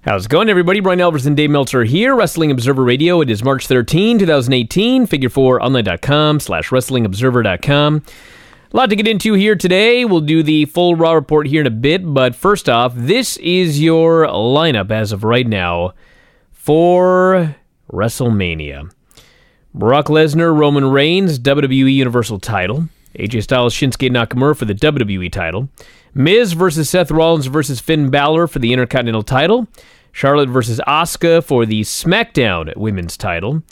How's it going, everybody? Bryan, Alvarez, and Dave Meltzer here, Wrestling Observer Radio. It is March 13, 2018, figure4online.com/wrestlingobserver.com. A lot to get into here today. We'll do the full Raw report here in a bit, but first off, this is your lineup as of right now for WrestleMania. Brock Lesnar, Roman Reigns, WWE Universal title. AJ Styles, Shinsuke Nakamura for the WWE title. Miz versus Seth Rollins versus Finn Balor for the Intercontinental title. Charlotte versus Asuka for the SmackDown Women's title.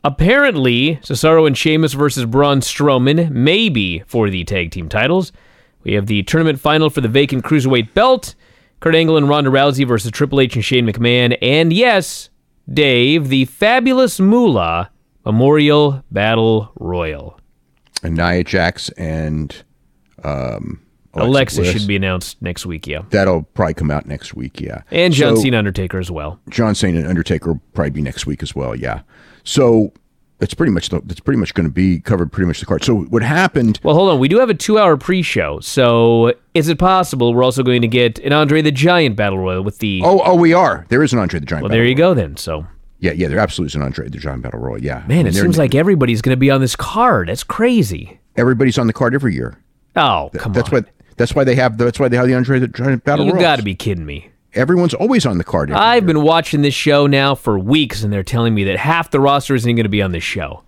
Apparently, Cesaro and Sheamus versus Braun Strowman, maybe for the tag team titles. We have the tournament final for the vacant Cruiserweight belt. Kurt Angle and Ronda Rousey versus Triple H and Shane McMahon. And yes, Dave, the Fabulous Moolah Memorial Battle Royal. And Nia Jax and Alexa should be announced next week, yeah. That'll probably come out next week, yeah. And John Cena Undertaker as well. John Cena and Undertaker will probably be next week as well, yeah. So that's pretty much going to be covered pretty much the card. So what happened? Well, hold on. We do have a 2-hour pre-show. So is it possible we're also going to get an Andre the Giant Battle Royal with the... Oh, we are. There is an Andre the Giant Battle Royal. Well, there you go then, so... Yeah, there absolutely is an Andre the Giant Battle Royal, yeah. Man, it seems like everybody's going to be on this card. That's crazy. Everybody's on the card every year. Oh, come on. That's why they have the Andre the Giant Battle Royal. You got to be kidding me. Everyone's always on the card. I've been watching this show now for weeks, and they're telling me that half the roster isn't going to be on this show.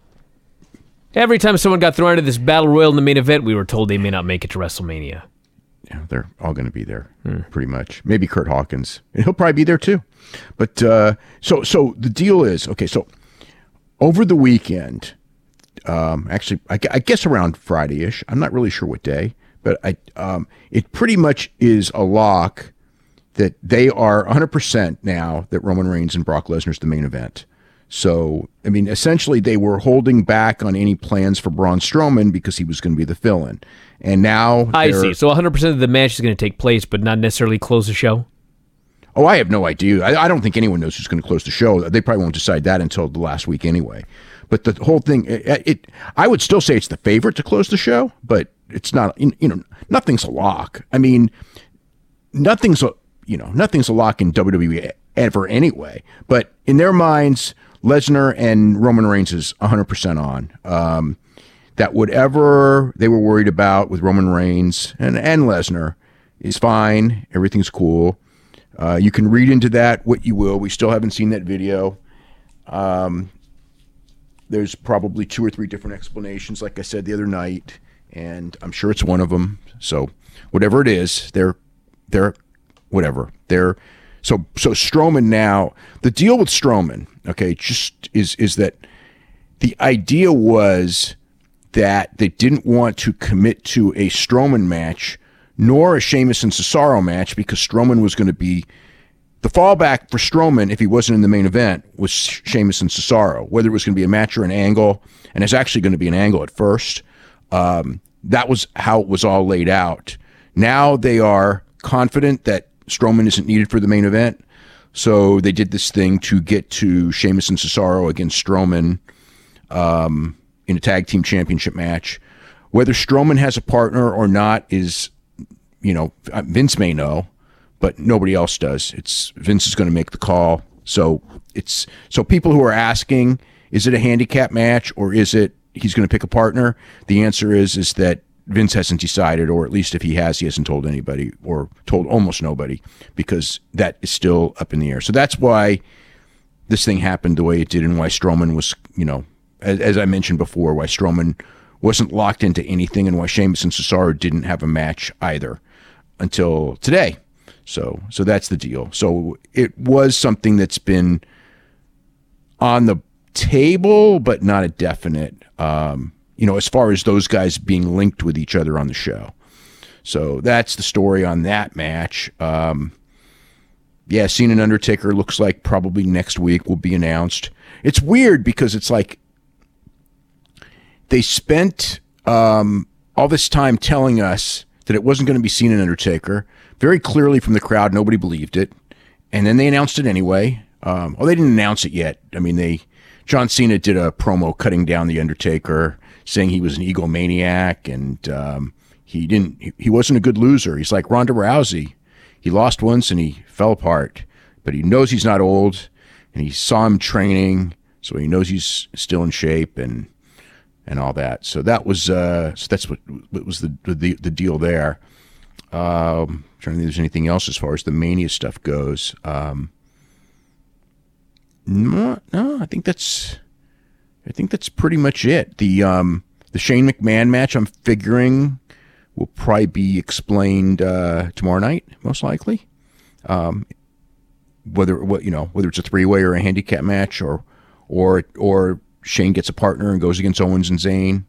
Every time someone got thrown into this Battle Royal in the main event, we were told they may not make it to WrestleMania. Yeah, they're all going to be there, pretty much. Maybe Kurt Hawkins. And he'll probably be there, too. But, so the deal is, okay, so over the weekend, actually, I guess around Friday-ish, I'm not really sure what day, but it pretty much is a lock that they are 100% now that Roman Reigns and Brock Lesnar is the main event. So, I mean, essentially they were holding back on any plans for Braun Strowman because he was going to be the fill-in. And now... I see. So 100% of the match is going to take place, but not necessarily close the show? Oh, I have no idea. I don't think anyone knows who's going to close the show. They probably won't decide that until the last week anyway. But the whole thing, I would still say it's the favorite to close the show, but it's not, nothing's a lock. I mean, nothing's a lock in WWE ever anyway. But in their minds, Lesnar and Roman Reigns is 100% on. That whatever they were worried about with Roman Reigns and Lesnar is fine. Everything's cool. You can read into that what you will. We still haven't seen that video. There's probably 2 or 3 different explanations, like I said the other night, and I'm sure it's one of them. So whatever it is, they're whatever. So Strowman now, the deal with Strowman, okay, just is that the idea was that they didn't want to commit to a Strowman match nor a Sheamus and Cesaro match because Strowman was going to be the fallback for Strowman if he wasn't in the main event was Sheamus and Cesaro, whether it was going to be a match or an angle, and it's actually going to be an angle at first. That was how it was all laid out. Now they are confident that Strowman isn't needed for the main event, so they did this thing to get to Sheamus and Cesaro against Strowman in a tag team championship match. Whether Strowman has a partner or not is... Vince may know, but nobody else does. Vince is going to make the call. So people who are asking, is it a handicap match or is it he's going to pick a partner? The answer is that Vince hasn't decided, or at least if he has, he hasn't told anybody or told almost nobody because that is still up in the air. So that's why this thing happened the way it did and why Strowman was, as I mentioned before, why Strowman wasn't locked into anything and why Sheamus and Cesaro didn't have a match either until today. So that's the deal. So it was something that's been on the table, but not a definite, as far as those guys being linked with each other on the show. So that's the story on that match. Cena and Undertaker looks like probably next week will be announced. It's weird because it's like they spent all this time telling us that it wasn't going to be Cena and Undertaker. Very clearly from the crowd, nobody believed it. And then they announced it anyway. They didn't announce it yet. I mean, John Cena did a promo cutting down the Undertaker, saying he was an egomaniac and he wasn't a good loser. He's like Ronda Rousey. He lost once and he fell apart. but he knows he's not old, and he saw him training, so he knows he's still in shape and all that. So that was so that's what was the deal there. Trying to think if there's anything else as far as the Mania stuff goes. No, I think that's pretty much it. The Shane McMahon match, I'm figuring, will probably be explained tomorrow night, most likely. Whether it's a 3-way or a handicap match, or Shane gets a partner and goes against Owens and Zayn.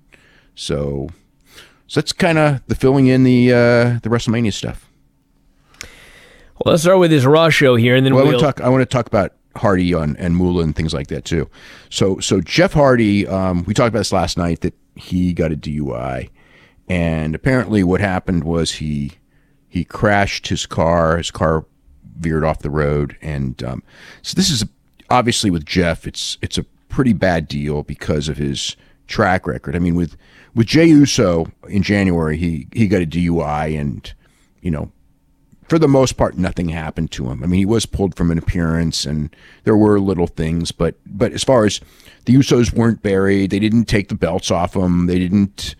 So that's kind of the filling in the WrestleMania stuff. Well, let's start with this Raw show here, and then I want to talk about Hardy and Moolah and things like that too. So Jeff Hardy, we talked about this last night, that he got a DUI, and apparently what happened was he crashed his car. His car veered off the road, and so this is obviously with Jeff. It's a pretty bad deal because of his track record. I mean, with Jey Uso in January, he got a DUI, and for the most part, nothing happened to him. I mean, he was pulled from an appearance, and there were little things, but as far as the Usos weren't buried, they didn't take the belts off him. They didn't,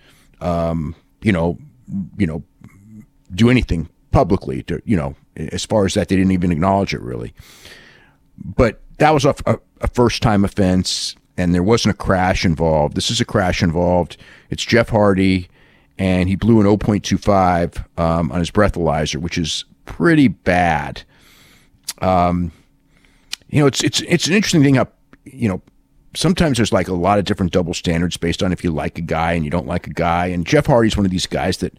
do anything publicly. As far as that, they didn't even acknowledge it really. But that was a first-time offense, and there wasn't a crash involved. This is a crash involved. It's Jeff Hardy, and he blew an 0.25 on his breathalyzer, which is pretty bad. It's an interesting thing how, sometimes there's like a lot of different double standards based on if you like a guy and you don't like a guy. And Jeff Hardy's one of these guys that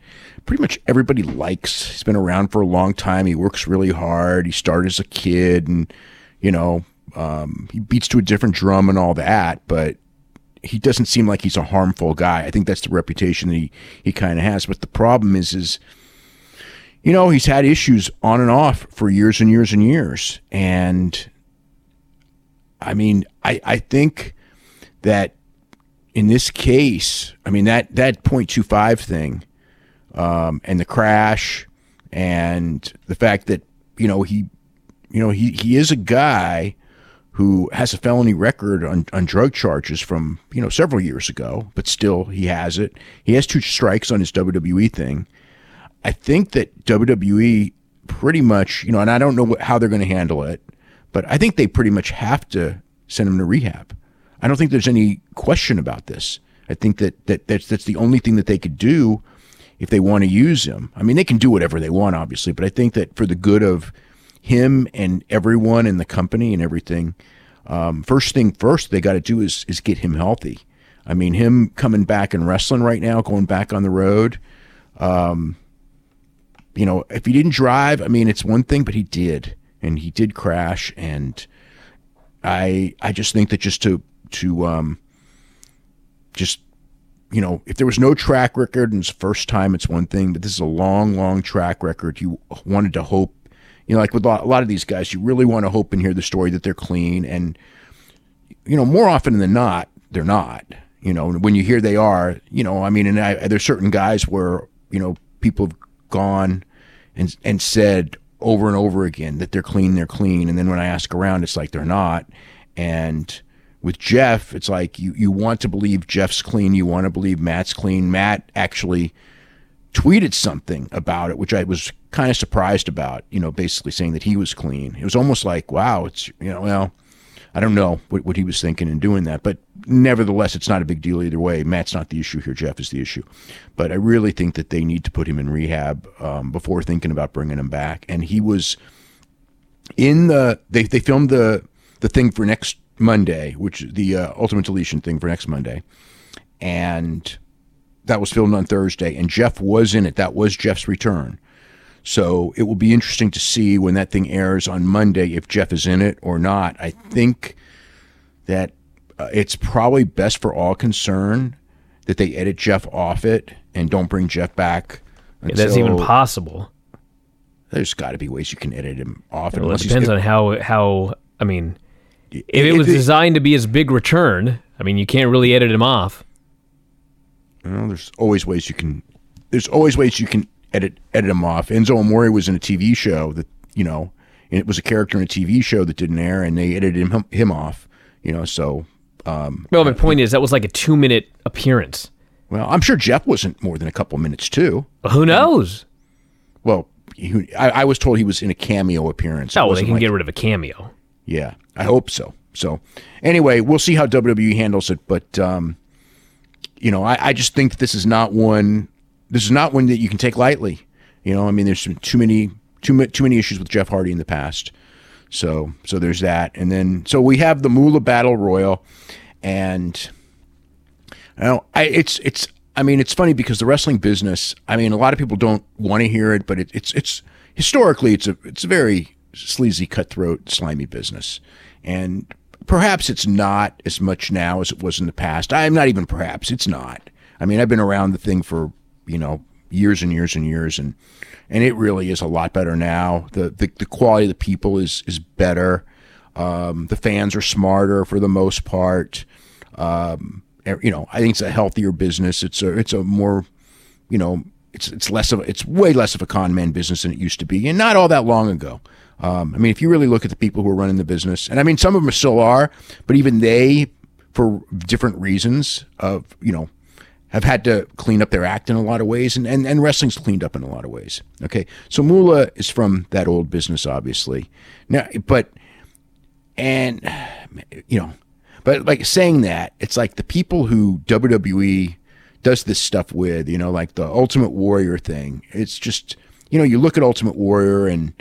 pretty much everybody likes. He's been around for a long time. He works really hard. He started as a kid, and, he beats to a different drum and all that, but he doesn't seem like he's a harmful guy. I think that's the reputation that he kind of has. But the problem is he's had issues on and off for years and years and years. And I mean, I think that in this case, I mean, that 0.25 thing, and the crash, and the fact that, he is a guy who has a felony record on drug charges from, several years ago, but still he has it. He has 2 strikes on his WWE thing. I think that WWE pretty much, and I don't know how they're going to handle it, but I think they pretty much have to send him to rehab. I don't think there's any question about this. I think that's the only thing that they could do if they want to use him. I mean, they can do whatever they want, obviously, but I think that for the good of him and everyone in the company and everything, first thing first they got to do is get him healthy. I mean, him coming back and wrestling right now, going back on the road, if he didn't drive, I mean, it's one thing, but he did, and he did crash. And I just think that if there was no track record and it's the first time, it's one thing, but this is a long, long track record. You wanted to hope, like with a lot of these guys, you really want to hope and hear the story that they're clean. And, more often than not, they're not. When you hear they are, I mean, and there's certain guys where, people have gone and said over and over again that they're clean. And then when I ask around, it's like they're not. And with Jeff, it's like you want to believe Jeff's clean. You want to believe Matt's clean. Matt actually tweeted something about it, which I was kind of surprised about, basically saying that he was clean. It was almost like, wow, it's, well, I don't know what he was thinking in doing that, but nevertheless, it's not a big deal either way. Matt's not the issue here. Jeff is the issue. But I really think that they need to put him in rehab before thinking about bringing him back. And he was in they filmed the thing for next Monday, which the Ultimate Deletion thing for next Monday. And that was filmed on Thursday, and Jeff was in it. That was Jeff's return. So it will be interesting to see when that thing airs on Monday if Jeff is in it or not. I think that it's probably best for all concerned that they edit Jeff off it and don't bring Jeff back. That's even possible. There's got to be ways you can edit him off. Well, it depends on how. I mean, if it was designed to be his big return, I mean, you can't really edit him off. Well, there's always ways you can. There's always ways you can edit him off. Enzo Amore was in a TV show that and it was a character in a TV show that didn't air, and they edited him off. So. Well, my point is that was like a 2-minute appearance. Well, I'm sure Jeff wasn't more than a couple minutes too. Who knows? Well, I was told he was in a cameo appearance. Oh, well, they can get rid of a cameo. Yeah, I hope so. So, anyway, we'll see how WWE handles it. But, I just think this is not one. This is not one that you can take lightly. There's too many issues with Jeff Hardy in the past. So there's that, and then we have the Moolah Battle Royal, and it's funny because the wrestling business. A lot of people don't want to hear it, but it's historically it's a very sleazy, cutthroat, slimy business, and perhaps it's not as much now as it was in the past. I'm not even perhaps it's not. I've been around the thing for years and years and years, and it really is a lot better now. The quality of the people is better. The fans are smarter for the most part. I think it's a healthier business. It's a more, it's way less of a con man business than it used to be, and not all that long ago. If you really look at the people who are running the business, and some of them still are, but even they, for different reasons have had to clean up their act in a lot of ways, and wrestling's cleaned up in a lot of ways. Okay, so Moolah is from that old business, obviously. Now, but like saying that, it's like the people who WWE does this stuff with, like the Ultimate Warrior thing. It's just, you look at Ultimate Warrior and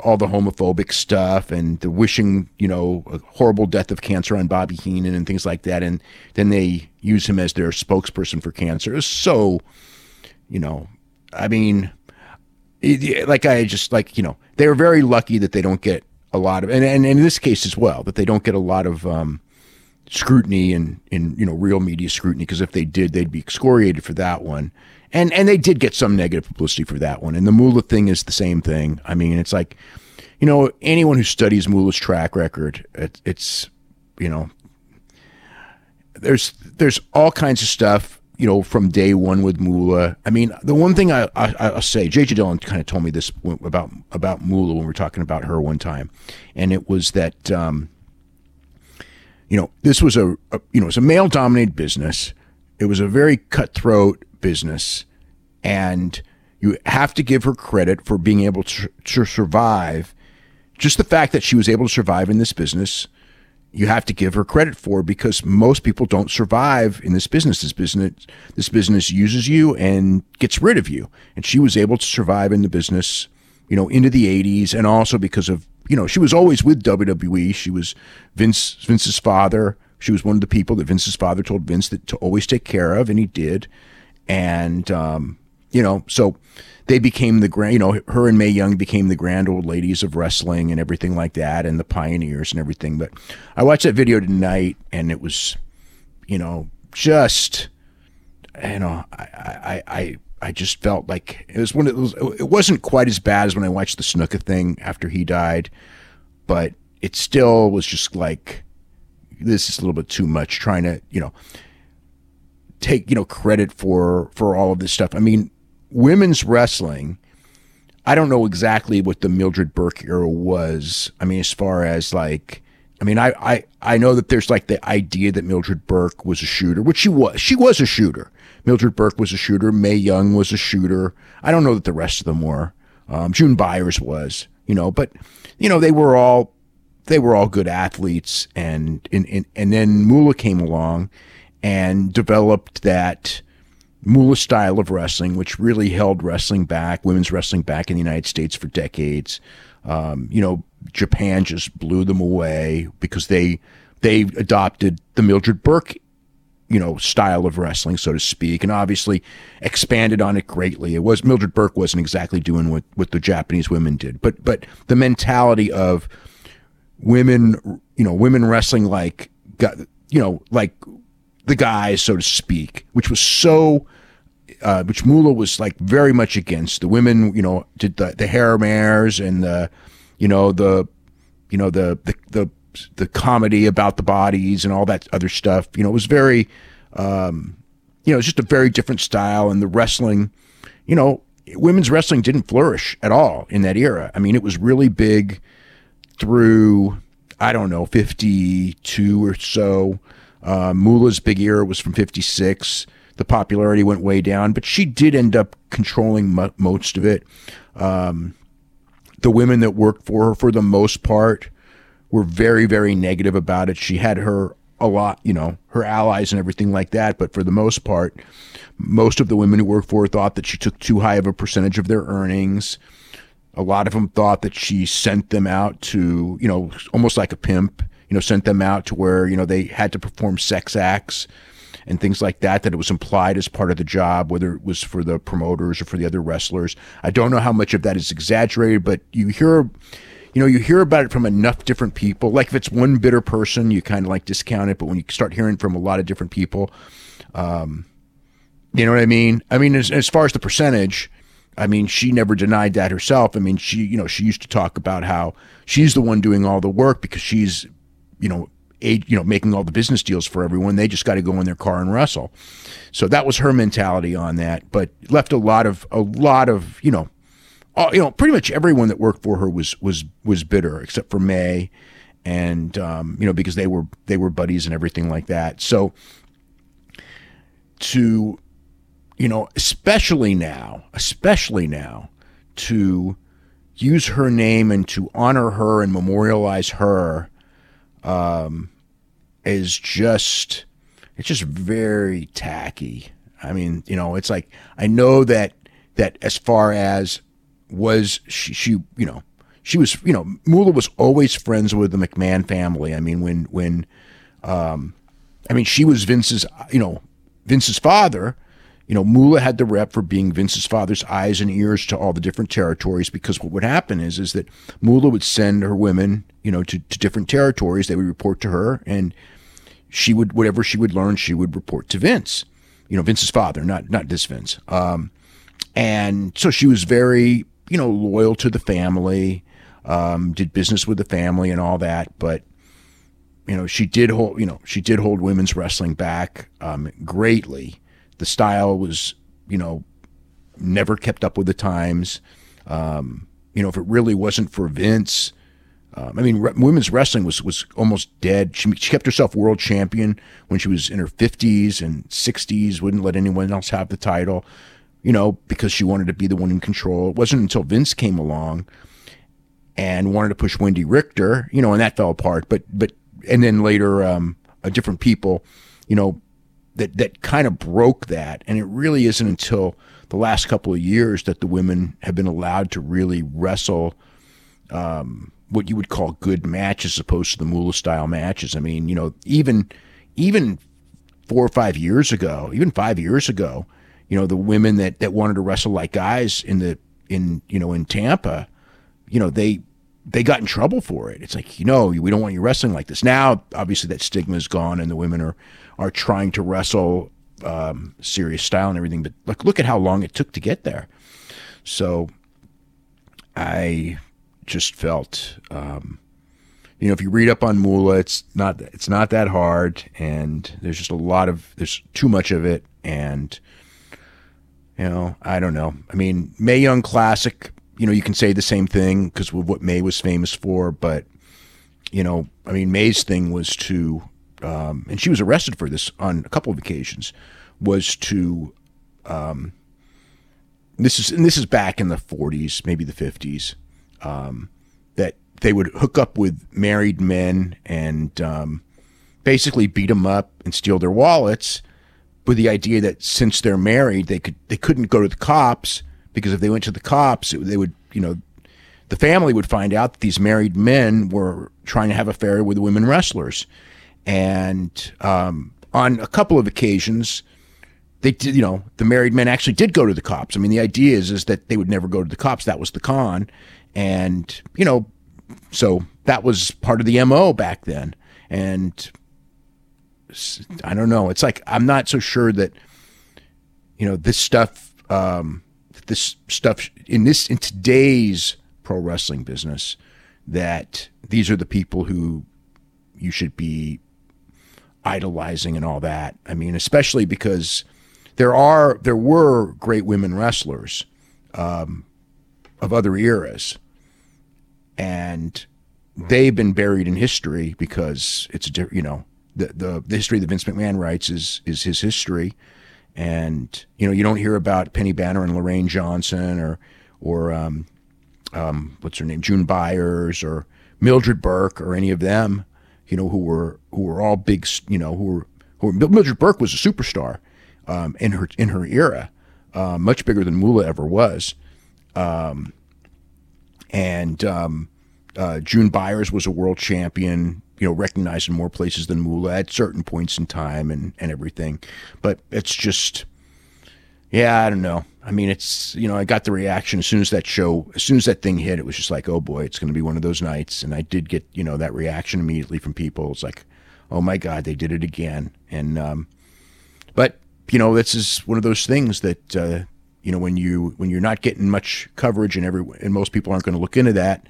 all the homophobic stuff and the wishing, a horrible death of cancer on Bobby Heenan and things like that. And then they use him as their spokesperson for cancer. So, they were very lucky that they don't get a lot of, and in this case as well, that they don't get a lot of scrutiny and real media scrutiny, because if they did, they'd be excoriated for that one. And they did get some negative publicity for that one. And the Moolah thing is the same thing. It's like, anyone who studies Moolah's track record, it's there's all kinds of stuff, from day one with Moolah. The one thing I'll say, J.J. Dillon kind of told me this about Moolah when we were talking about her one time. And it was that, this was it's a male-dominated business. It was a very cutthroat business, and you have to give her credit for being able to survive. Just the fact that she was able to survive in this business, you have to give her credit for, because most people don't survive in this business. This business uses you and gets rid of you, and she was able to survive in the business, into the 80s, and also because of, she was always with WWE. She was Vince's father. She was one of the people that Vince's father told Vince to always take care of, and he did. And, so they became her and Mae Young became the grand old ladies of wrestling and everything like that, and the pioneers and everything. But I watched that video tonight, and it was, just, I just felt like it was it wasn't quite as bad as when I watched the Snuka thing after he died, but it still was just like, this is a little bit too much, trying to, take, credit for all of this stuff. Women's wrestling, I don't know exactly what the Mildred Burke era was. As far as like, I know that there's like the idea that Mildred Burke was a shooter, which she was. She was a shooter. Mildred Burke was a shooter. Mae Young was a shooter. I don't know that the rest of them were. June Byers was, but they were all good athletes, and then Moolah came along and developed that Moolah style of wrestling, which really held wrestling back, women's wrestling back in the United States for decades. Japan just blew them away because they adopted the Mildred Burke, style of wrestling, so to speak, and obviously expanded on it greatly. Mildred Burke wasn't exactly doing what the Japanese women did, but the mentality of women wrestling like the guys, so to speak, which which Moolah was like very much against. The women, did the hair mares and the comedy about the bodies and all that other stuff. It was very, it's just a very different style. And the wrestling, women's wrestling didn't flourish at all in that era. I mean, it was really big through, I don't know, 52 or so. Moolah's big era was from 56. The popularity went way down, but she did end up controlling most of it. The women that worked for her, for the most part, were very, very negative about it. She had her her allies and everything like that, but for the most part, most of the women who worked for her thought that she took too high of a percentage of their earnings. A lot of them thought that she sent them out to, almost like a pimp, sent them out to where, they had to perform sex acts and things like that, that it was implied as part of the job, whether it was for the promoters or for the other wrestlers. I don't know how much of that is exaggerated, but you hear about it from enough different people. Like if it's one bitter person, you kind of like discount it, but when you start hearing from a lot of different people, you know what I mean? I mean, as far as the percentage, I mean, she never denied that herself. I mean, she used to talk about how she's the one doing all the work because she's, making all the business deals for everyone. They just got to go in their car and wrestle. So that was her mentality on that, but left a lot of, pretty much everyone that worked for her was bitter except for May, and because they were buddies and everything like that. So to, especially now, to use her name and to honor her and memorialize her, it's just very tacky. I mean, it's like, I know that as far as was she was, Moolah was always friends with the McMahon family. I mean, when she was Vince's father. Moolah had the rep for being Vince's father's eyes and ears to all the different territories, because what would happen is that Moolah would send her women, to different territories. They would report to her, and she would, whatever she would learn, she would report to Vince, Vince's father, not this Vince. And so she was very, loyal to the family, did business with the family and all that. But, she did hold women's wrestling back, greatly. The style was, never kept up with the times. If it really wasn't for Vince, women's wrestling was almost dead. She kept herself world champion when she was in her 50s and 60s, wouldn't let anyone else have the title, because she wanted to be the one in control. It wasn't until Vince came along and wanted to push Wendy Richter, and that fell apart. But and then later, different people, that kind of broke that. And it really isn't until the last couple of years that the women have been allowed to really wrestle what you would call good matches, as opposed to the Moolah style matches. I mean, even 4 or 5 years ago, even 5 years ago, the women that wanted to wrestle like guys in Tampa, they got in trouble for it. It's like, we don't want you wrestling like this. Now, obviously, that stigma is gone, and the women are trying to wrestle serious style and everything. But look at how long it took to get there. So I just felt, if you read up on Moolah, it's not that hard, and there's just there's too much of it, and I don't know. I mean, Mae Young Classic, you can say the same thing because of what Mae was famous for, but Mae's thing was to, and she was arrested for this on a couple of occasions, was to, this is back in the 40s, maybe the 50s, that they would hook up with married men and basically beat them up and steal their wallets, with the idea that since they're married, they couldn't go to the cops, because if they went to the cops, they would, the family would find out that these married men were trying to have an affair with women wrestlers. And on a couple of occasions, they did, the married men actually did go to the cops. I mean, the idea is that they would never go to the cops. That was the con. And, so that was part of the MO back then. And I don't know. It's like, I'm not so sure that, this stuff in today's pro wrestling business, that these are the people who you should be idolizing and all that. I mean, especially because there were great women wrestlers. of other eras, and they've been buried in history because it's the history that Vince McMahon writes is his history, and you don't hear about Penny Banner and Lorraine Johnson or what's her name, June Byers or Mildred Burke or any of them, who were all big, Mildred Burke was a superstar in her era, much bigger than Moolah ever was, and June Byers was a world champion, recognized in more places than Moolah at certain points in time and everything. But it's just, I don't know. I mean, it's, I got the reaction as soon as that thing hit, it was just like, oh boy, it's going to be one of those nights. And I did get, that reaction immediately from people. It's like, oh my God, they did it again. And, but, this is one of those things that, when you're not getting much coverage and most people aren't going to look into that,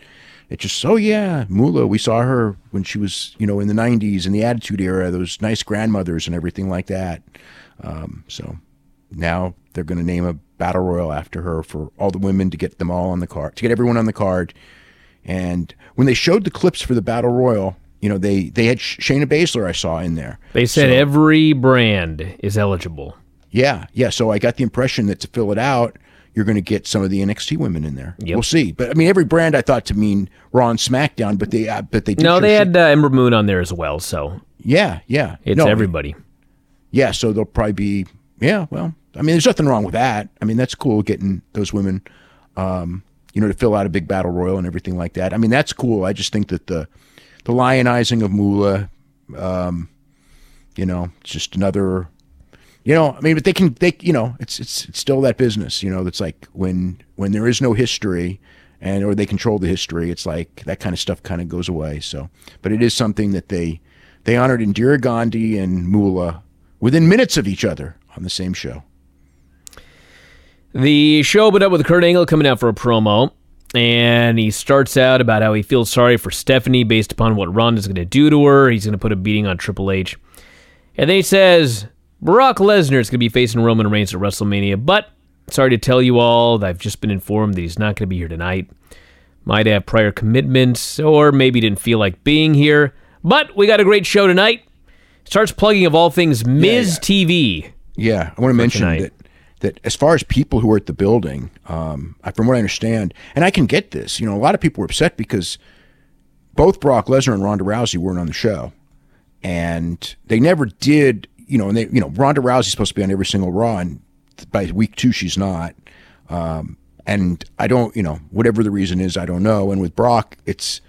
it's just, oh yeah, Moolah, we saw her when she was, in the 90s, in the Attitude Era, those nice grandmothers and everything like that. So now they're going to name a battle royal after her for all the women, to get them all on the card, to get everyone on the card. And when they showed the clips for the battle royal, they had Shayna Baszler, I saw in there. They said every brand is eligible. Yeah. So I got the impression that to fill it out, you're going to get some of the NXT women in there. Yep. We'll see. But I mean, every brand I thought to mean Raw and SmackDown, but they did. No, they had Ember Moon on there as well. So yeah, it's everybody. Yeah, so they'll probably be. Yeah, well, I mean, there's nothing wrong with that. I mean, that's cool getting those women, to fill out a big battle royal and everything like that. I mean, that's cool. I just think that the lionizing of Moolah, it's just another. I mean, but it's still that business, that's like when there is no history or they control the history, it's like that kind of stuff kind of goes away. So, but it is something that they honored Indira Gandhi and Moolah within minutes of each other on the same show. The show opened up with Kurt Angle coming out for a promo, and he starts out about how he feels sorry for Stephanie based upon what Ronda's going to do to her. He's going to put a beating on Triple H. And then he says Brock Lesnar is going to be facing Roman Reigns at WrestleMania, but sorry to tell you all that I've just been informed that he's not going to be here tonight. Might have prior commitments, or maybe didn't feel like being here, but we got a great show tonight. Starts plugging of all things Miz TV. Yeah, I want to mention that as far as people who were at the building, from what I understand, and I can get this, a lot of people were upset because both Brock Lesnar and Ronda Rousey weren't on the show, and they never did. Ronda Rousey's supposed to be on every single Raw, and by week 2 she's not. And I don't, whatever the reason is, I don't know. And with Brock, it's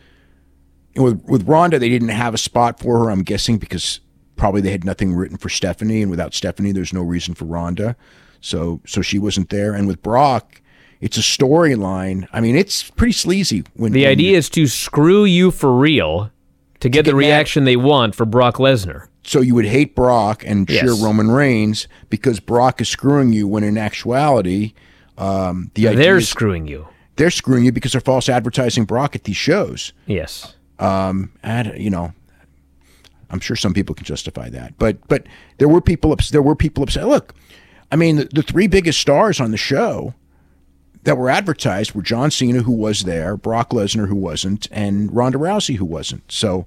with Ronda, they didn't have a spot for her. I'm guessing because probably they had nothing written for Stephanie, and without Stephanie, there's no reason for Ronda. So she wasn't there. And with Brock, it's a storyline. I mean, it's pretty sleazy. The idea is to screw you for real to get the reaction they want for Brock Lesnar. So you would hate Brock and cheer Roman Reigns because Brock is screwing you, when in actuality, they're screwing you. They're screwing you because they're false advertising Brock at these shows. Yes. I'm sure some people can justify that, but there were people upset. Look, I mean, the 3 biggest stars on the show that were advertised were John Cena, who was there, Brock Lesnar, who wasn't, and Ronda Rousey, who wasn't. So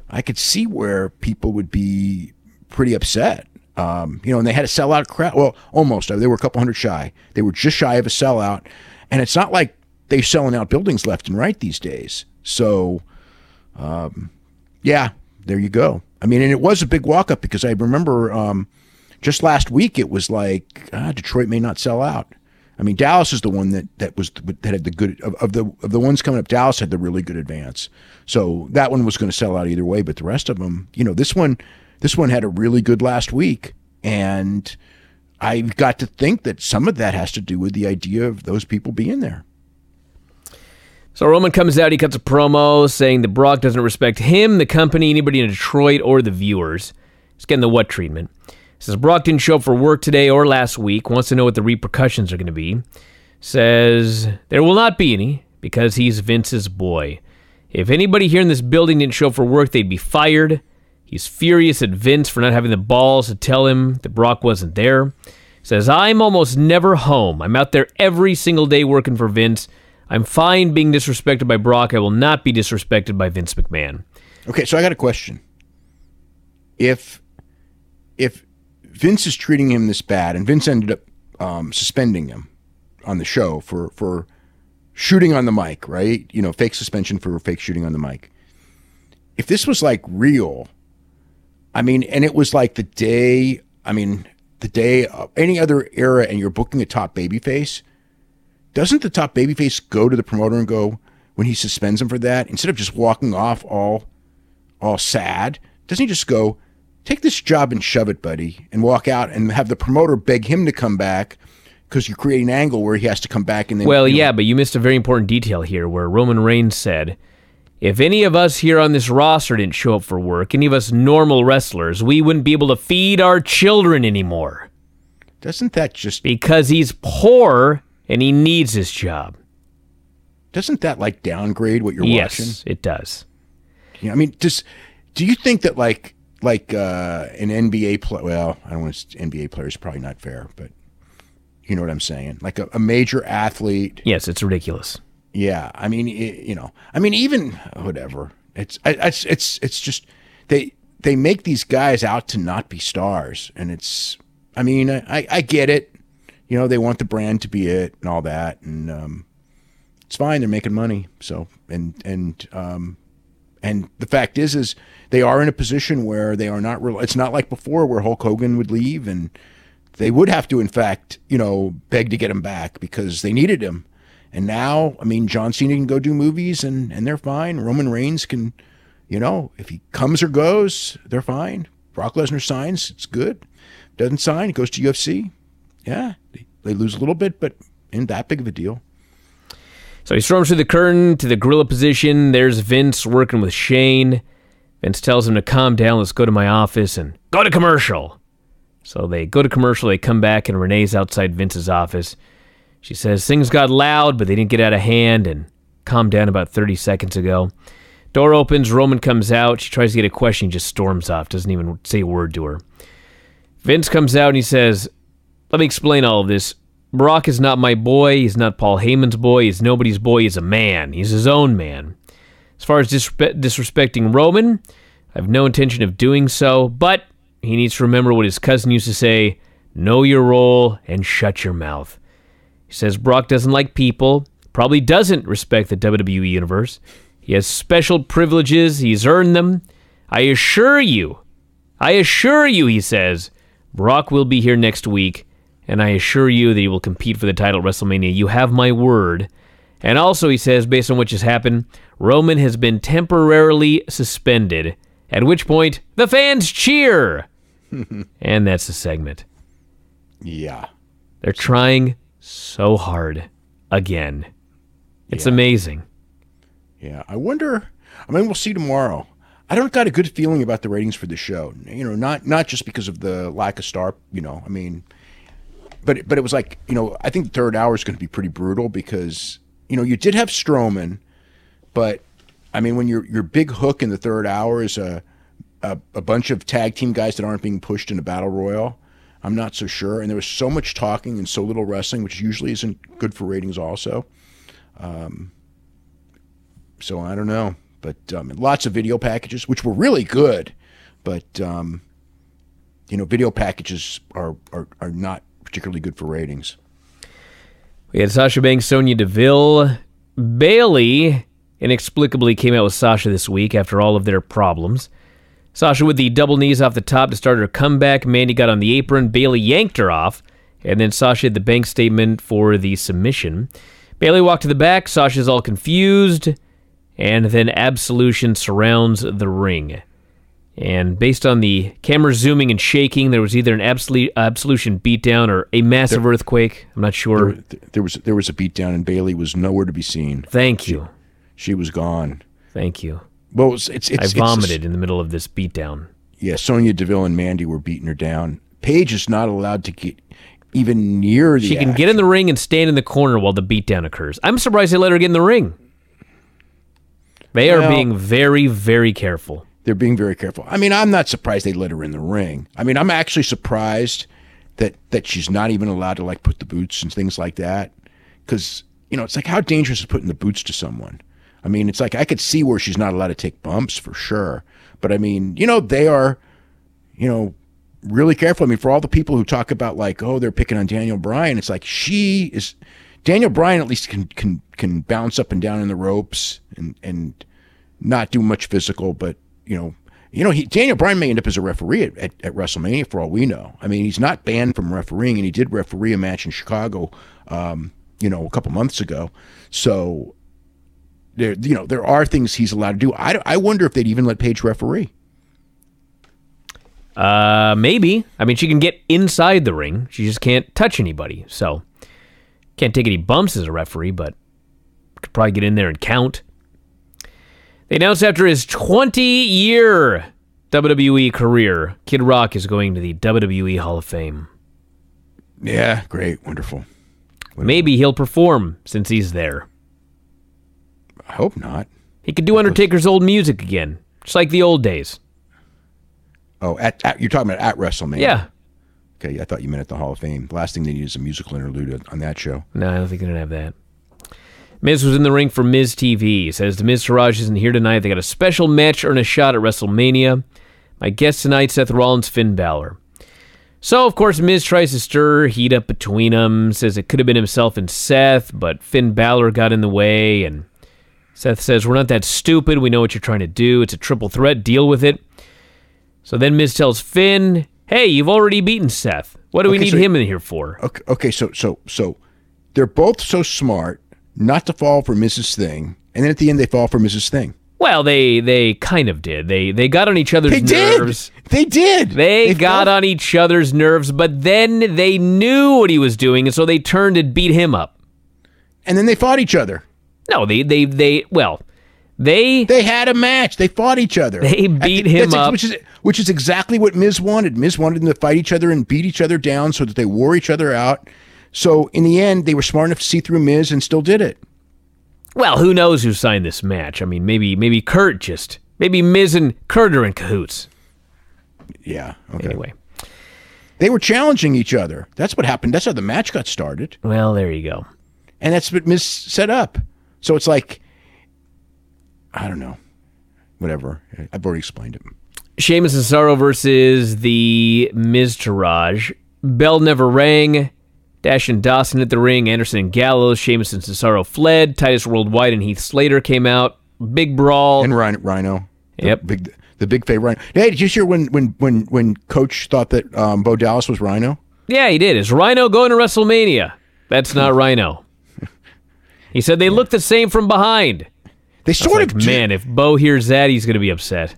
I could see where people would be pretty upset. And they had a sellout crowd. Well, almost. They were a couple hundred shy. They were just shy of a sellout. And it's not like they're selling out buildings left and right these days. So, there you go. I mean, and it was a big walk-up because I remember just last week it was like, Detroit may not sell out. I mean, Dallas is the one that had the good of the ones coming up. Dallas had the really good advance, so that one was going to sell out either way. But the rest of them, this one had a really good last week, and I've got to think that some of that has to do with the idea of those people being there. So Roman comes out, he cuts a promo saying that Brock doesn't respect him, the company, anybody in Detroit, or the viewers. He's getting the what treatment. Says Brock didn't show up for work today or last week, wants to know what the repercussions are going to be. Says there will not be any because he's Vince's boy. If anybody here in this building didn't show up for work, they'd be fired. He's furious at Vince for not having the balls to tell him that Brock wasn't there. Says, I'm almost never home. I'm out there every single day working for Vince. I'm fine being disrespected by Brock. I will not be disrespected by Vince McMahon. Okay, so I got a question. If Vince is treating him this bad, and Vince ended up suspending him on the show for shooting on the mic, right? You know, fake suspension for fake shooting on the mic. If this was like real, I mean, and it was like the day of any other era, and you're booking a top babyface, doesn't the top babyface go to the promoter and go, when he suspends him for that, instead of just walking off all sad, doesn't he just go, take this job and shove it, buddy, and walk out and have the promoter beg him to come back because you create an angle where he has to come back and then... Well, yeah, but you missed a very important detail here where Roman Reigns said, if any of us here on this roster didn't show up for work, any of us normal wrestlers, we wouldn't be able to feed our children anymore. Doesn't that just... Because he's poor and he needs his job. Doesn't that like downgrade what you're watching? Yes, it does. Yeah, I mean, do you think that like an NBA player, well, I don't want to, NBA player is probably not fair, but you know what I'm saying? Like a major athlete. Yes, it's ridiculous. Yeah, I mean, even whatever. It's just they make these guys out to not be stars, and it's. I mean, I get it. You know, they want the brand to be it and all that, and it's fine. They're making money, so and the fact is they are in a position where they are not real. It's not like before where Hulk Hogan would leave and they would have to, in fact, you know, beg to get him back because they needed him. And now, I mean, John Cena can go do movies and they're fine. Roman Reigns can, you know, if he comes or goes, they're fine. Brock Lesnar signs, it's good. Doesn't sign, goes to UFC. Yeah, they lose a little bit, but ain't that big of a deal. So he storms through the curtain to the gorilla position. There's Vince working with Shane. Vince tells him to calm down. Let's go to my office and go to commercial. So they go to commercial. They come back, and Renee's outside Vince's office. She says things got loud, but they didn't get out of hand and calmed down about 30 seconds ago. Door opens. Roman comes out. She tries to get a question. He just storms off. Doesn't even say a word to her. Vince comes out, and he says, let me explain all of this. Brock is not my boy. He's not Paul Heyman's boy. He's nobody's boy. He's a man. He's his own man. As far as disrespecting Roman, I have no intention of doing so, but he needs to remember what his cousin used to say, know your role and shut your mouth. He says Brock doesn't like people, probably doesn't respect the WWE Universe. He has special privileges. He's earned them. I assure you, he says, Brock will be here next week, and I assure you that he will compete for the title at WrestleMania. You have my word. And also, he says, based on what just happened, Roman has been temporarily suspended, at which point the fans cheer. And that's the segment. Yeah. They're trying so hard again. It's amazing. Yeah. I wonder, I mean, we'll see tomorrow. I don't got a good feeling about the ratings for the show. You know, not just because of the lack of star, you know, I mean, but it was like, you know, I think the third hour is going to be pretty brutal because, you know, you did have Strowman, but I mean, when your big hook in the third hour is a bunch of tag team guys that aren't being pushed in a battle royal, I'm not so sure. And there was so much talking and so little wrestling, which usually isn't good for ratings also. So I don't know, but lots of video packages, which were really good, but you know, video packages are not particularly good for ratings. We had Sasha Banks, Sonya Deville. Bayley inexplicably came out with Sasha this week after all of their problems. Sasha with the double knees off the top to start her comeback. Mandy got on the apron. Bayley yanked her off. And then Sasha had the Banks statement for the submission. Bayley walked to the back. Sasha's all confused. And then Absolution surrounds the ring. And based on the camera zooming and shaking, there was either an Absolution beatdown or a massive earthquake. I'm not sure. There was a beatdown, and Bayley was nowhere to be seen. Thank you. She was gone. Thank you. Well, I vomited in the middle of this beatdown. Yeah, Sonya Deville and Mandy were beating her down. Paige is not allowed to get even near the She can action. get in the ring and stand in the corner while the beatdown occurs. I'm surprised they let her get in the ring. They are being very, very careful. They're being very careful. I mean, I'm not surprised they let her in the ring. I mean, I'm actually surprised that she's not even allowed to like put the boots and things like that. Because, you know, it's like, how dangerous is putting the boots to someone? I mean, it's like, I could see where she's not allowed to take bumps for sure. But I mean, you know, they are, you know, really careful. I mean, for all the people who talk about like, oh, they're picking on Daniel Bryan, it's like Daniel Bryan at least can bounce up and down in the ropes and not do much physical, but Daniel Bryan may end up as a referee at WrestleMania for all we know. I mean, he's not banned from refereeing, and he did referee a match in Chicago, a couple months ago. So there are things he's allowed to do. I wonder if they'd even let Paige referee. Maybe. I mean, she can get inside the ring. She just can't touch anybody. So can't take any bumps as a referee, but could probably get in there and count. They announced after his 20-year WWE career, Kid Rock is going to the WWE Hall of Fame. Yeah, great, wonderful. Maybe he'll perform since he's there. I hope not. He could do Undertaker's old music again, just like the old days. Oh, you're talking about at WrestleMania? Yeah. Okay, I thought you meant at the Hall of Fame. The last thing they need is a musical interlude on that show. No, I don't think they're going to have that. Miz was in the ring for Miz TV. He says the Miz Taraj isn't here tonight. They got a special match or a shot at WrestleMania. My guest tonight, Seth Rollins, Finn Balor. So, of course, Miz tries to stir heat up between them. Says it could have been himself and Seth, but Finn Balor got in the way. And Seth says, we're not that stupid. We know what you're trying to do. It's a triple threat. Deal with it. So then Miz tells Finn, hey, you've already beaten Seth. What do we need him in here for? Okay, so they're both so smart not to fall for Mrs. Thing, and then at the end they fall for Mrs. Thing. Well, they kind of did. They got on each other's nerves. They did. They got on each other's nerves, but then they knew what he was doing, and so they turned and beat him up. And then they fought each other. No, they had a match. They fought each other. They beat him up. Which is exactly what Miz wanted. Miz wanted them to fight each other and beat each other down so that they wore each other out. So in the end, they were smart enough to see through Miz and still did it. Well, who knows who signed this match? I mean, maybe Miz and Kurt are in cahoots. Yeah. Okay. Anyway. They were challenging each other. That's what happened. That's how the match got started. Well, there you go. And that's what Miz set up. So it's like, I don't know. Whatever. I've already explained it. Sheamus and Cesaro versus the Miz Taraj. Bell never rang. Dash and Dawson at the ring. Anderson and Gallows. Sheamus and Cesaro fled. Titus Worldwide and Heath Slater came out. Big brawl. And Rhino. Yep. The big fave Rhino. Hey, did you hear when Coach thought that Bo Dallas was Rhino? Yeah, he did. Is Rhino going to WrestleMania? That's not Rhino. He said they look the same from behind. They sort of do. Man, if Bo hears that, he's going to be upset.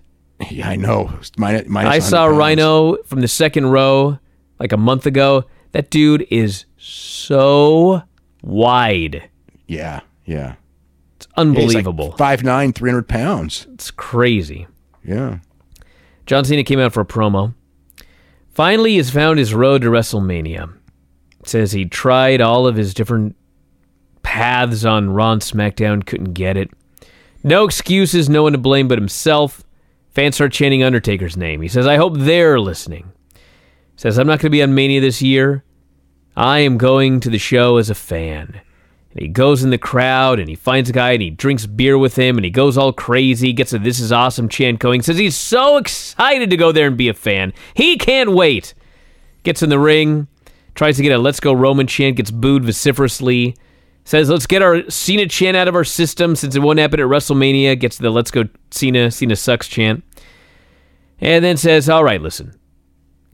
Yeah, I know. I saw Rhino from the second row like a month ago. That dude is so wide. Yeah. It's unbelievable. He's like 5'9", 300 pounds. It's crazy. Yeah. John Cena came out for a promo. Finally, he's found his road to WrestleMania. It says he tried all of his different paths on Raw and SmackDown, couldn't get it. No excuses, no one to blame but himself. Fans start chanting Undertaker's name. He says, I hope they're listening. He says, I'm not going to be on Mania this year. I am going to the show as a fan. And he goes in the crowd, and he finds a guy, and he drinks beer with him, and he goes all crazy, gets a This Is Awesome chant going. Says he's so excited to go there and be a fan. He can't wait. Gets in the ring, tries to get a Let's Go Roman chant, gets booed vociferously. Says, let's get our Cena chant out of our system since it won't happen at WrestleMania. Gets the Let's Go Cena sucks chant. And then says, all right, listen.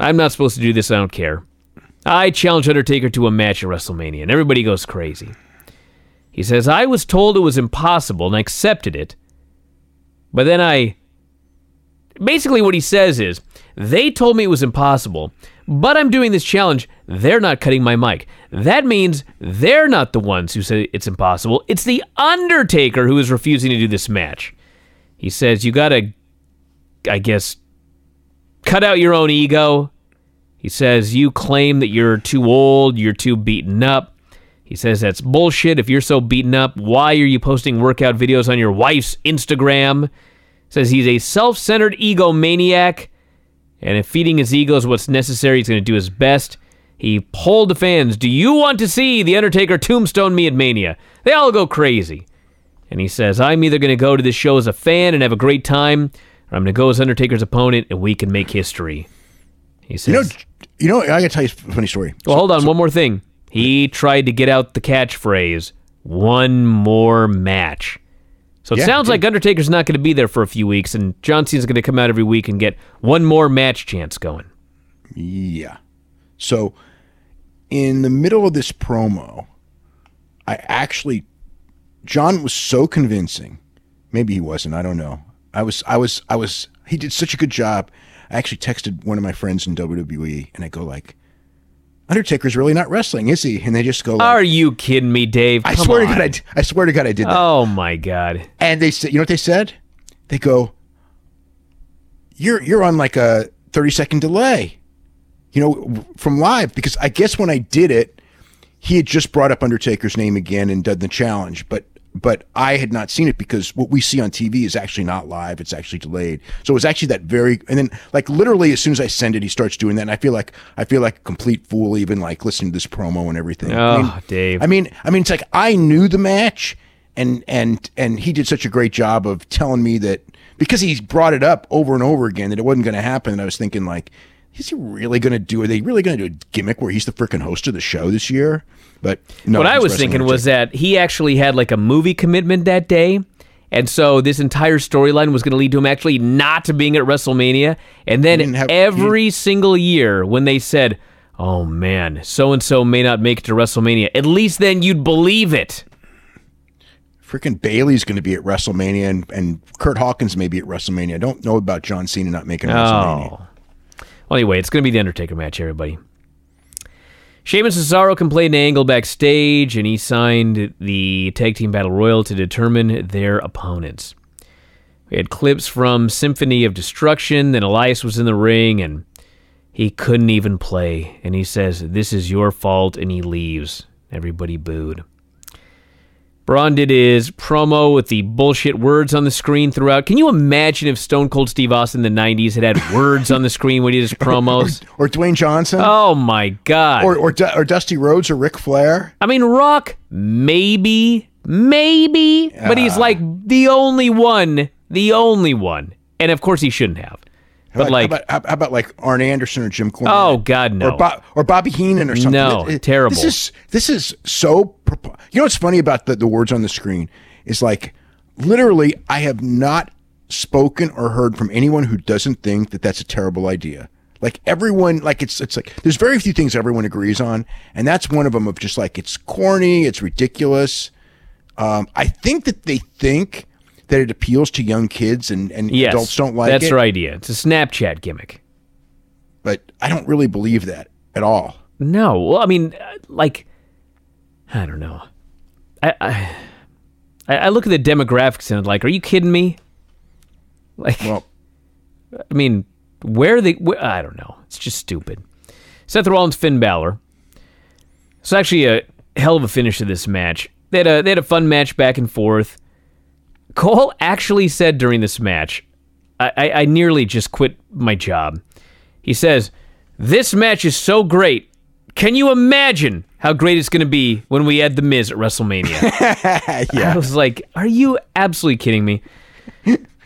I'm not supposed to do this. I don't care. I challenge Undertaker to a match at WrestleMania. And everybody goes crazy. He says, I was told it was impossible and I accepted it. But then basically what he says is, they told me it was impossible, but I'm doing this challenge. They're not cutting my mic. That means they're not the ones who say it's impossible. It's the Undertaker who is refusing to do this match. He says, you gotta, I guess, cut out your own ego. He says, you claim that you're too old, you're too beaten up. He says, that's bullshit. If you're so beaten up, why are you posting workout videos on your wife's Instagram? Says he's a self-centered egomaniac. And if feeding his ego is what's necessary, he's going to do his best. He polled the fans, do you want to see The Undertaker tombstone me at Mania? They all go crazy. And he says, I'm either going to go to this show as a fan and have a great time, or I'm going to go as Undertaker's opponent and we can make history. He says, I got to tell you a funny story. Well, hold on, one more thing. He tried to get out the catchphrase, one more match. So it sounds like Undertaker's not going to be there for a few weeks, and John Cena's going to come out every week and get one more match chance going. Yeah. So in the middle of this promo, John was so convincing. Maybe he wasn't. I don't know. He did such a good job. I actually texted one of my friends in WWE, and I go like, Undertaker's really not wrestling, is he? And they just go like, are you kidding me, Dave? I swear to God, I did that. Oh, my God. And they said, you know what they said? They go, you're on like a 30-second delay, from live. Because I guess when I did it, he had just brought up Undertaker's name again and done the challenge. But I had not seen it because what we see on TV is actually not live. It's actually delayed. So it was actually and then like literally as soon as I send it, he starts doing that. And I feel like a complete fool even like listening to this promo and everything. Oh, Dave. I mean, it's like I knew the match and he did such a great job of telling me that because he brought it up over and over again that it wasn't going to happen. And I was thinking like, is he really going to are they really going to do a gimmick where he's the freaking host of the show this year? But no, what I was thinking was that he actually had like a movie commitment that day, and so this entire storyline was going to lead to him actually not being at WrestleMania. And then every single year when they said, oh man, so-and-so may not make it to WrestleMania, at least then you'd believe it. Freaking Bailey's going to be at WrestleMania, and Kurt Hawkins may be at WrestleMania. I don't know about John Cena not making WrestleMania. Well, anyway, it's going to be the Undertaker match, everybody. Sheamus and Cesaro complained to Angle backstage, and he signed the Tag Team Battle Royal to determine their opponents. We had clips from Symphony of Destruction, then Elias was in the ring, and he couldn't even play. And he says, this is your fault, and he leaves. Everybody booed. Braun did his promo with the bullshit words on the screen throughout. Can you imagine if Stone Cold Steve Austin in the 90s had words on the screen when he did his promos? or Dwayne Johnson? Oh, my God. Or Dusty Rhodes or Ric Flair? I mean, Rock, maybe, but he's like the only one. And, of course, he shouldn't have. But how about like Arn Anderson or Jim Cornette? Oh God, no. Or Bobby Heenan or something. No, terrible. This is so. You know what's funny about the words on the screen is like literally I have not spoken or heard from anyone who doesn't think that that's a terrible idea. Like everyone, like it's like there's very few things everyone agrees on, and that's one of them. Of just like it's corny, it's ridiculous. I think that they think that it appeals to young kids and yes, adults don't like it. That's their idea. It's a Snapchat gimmick. But I don't really believe that at all. No. Well, I mean, like, I don't know. I look at the demographics and I'm like, are you kidding me? Like, well, I mean, I don't know. It's just stupid. Seth Rollins, Finn Balor. It's actually a hell of a finish to this match. They had a fun match back and forth. Cole actually said during this match, I nearly just quit my job. He says, this match is so great. Can you imagine how great it's going to be when we add The Miz at WrestleMania? Yeah. I was like, are you absolutely kidding me?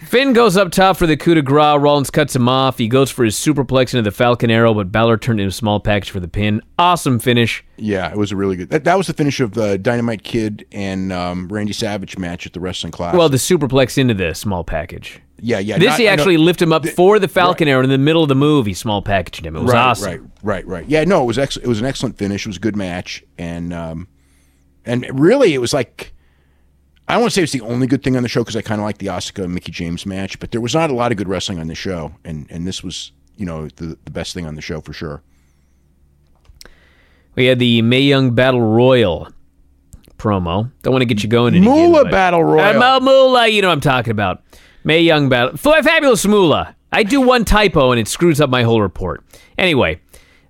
Finn goes up top for the coup de grace. Rollins cuts him off. He goes for his superplex into the Falcon Arrow, but Balor turned into a small package for the pin. Awesome finish. Yeah, it was a really good... That was the finish of the Dynamite Kid and Randy Savage match at the Wrestling Classic. Well, the superplex into the small package. Yeah. He actually lifted him up for the Falcon Arrow in the middle of the move. He small packaged him. It was awesome. Right. Yeah, no, it was an excellent finish. It was a good match. And really, it was like... I don't want to say it's the only good thing on the show because I kind of like the Asuka and Mickie James match, but there was not a lot of good wrestling on the show, and this was, the best thing on the show for sure. We had the Mae Young Battle Royal promo. Don't want to get you going in Moolah Battle Royal. Moolah, you know what I'm talking about. Mae Young Battle... Fabulous Moolah. I do one typo and it screws up my whole report. Anyway,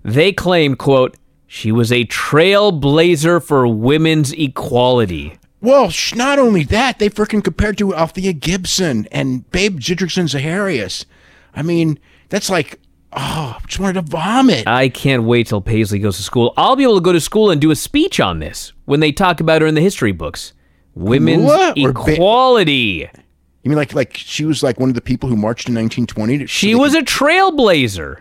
they claim, quote, she was a trailblazer for women's equality. Well, not only that, they freaking compared to Althea Gibson and Babe Jidrickson Zaharias. I mean, that's like I just wanted to vomit. I can't wait till Paisley goes to school. I'll be able to go to school and do a speech on this when they talk about her in the history books. Women's equality. You mean like she was like one of the people who marched in 1920? She was a trailblazer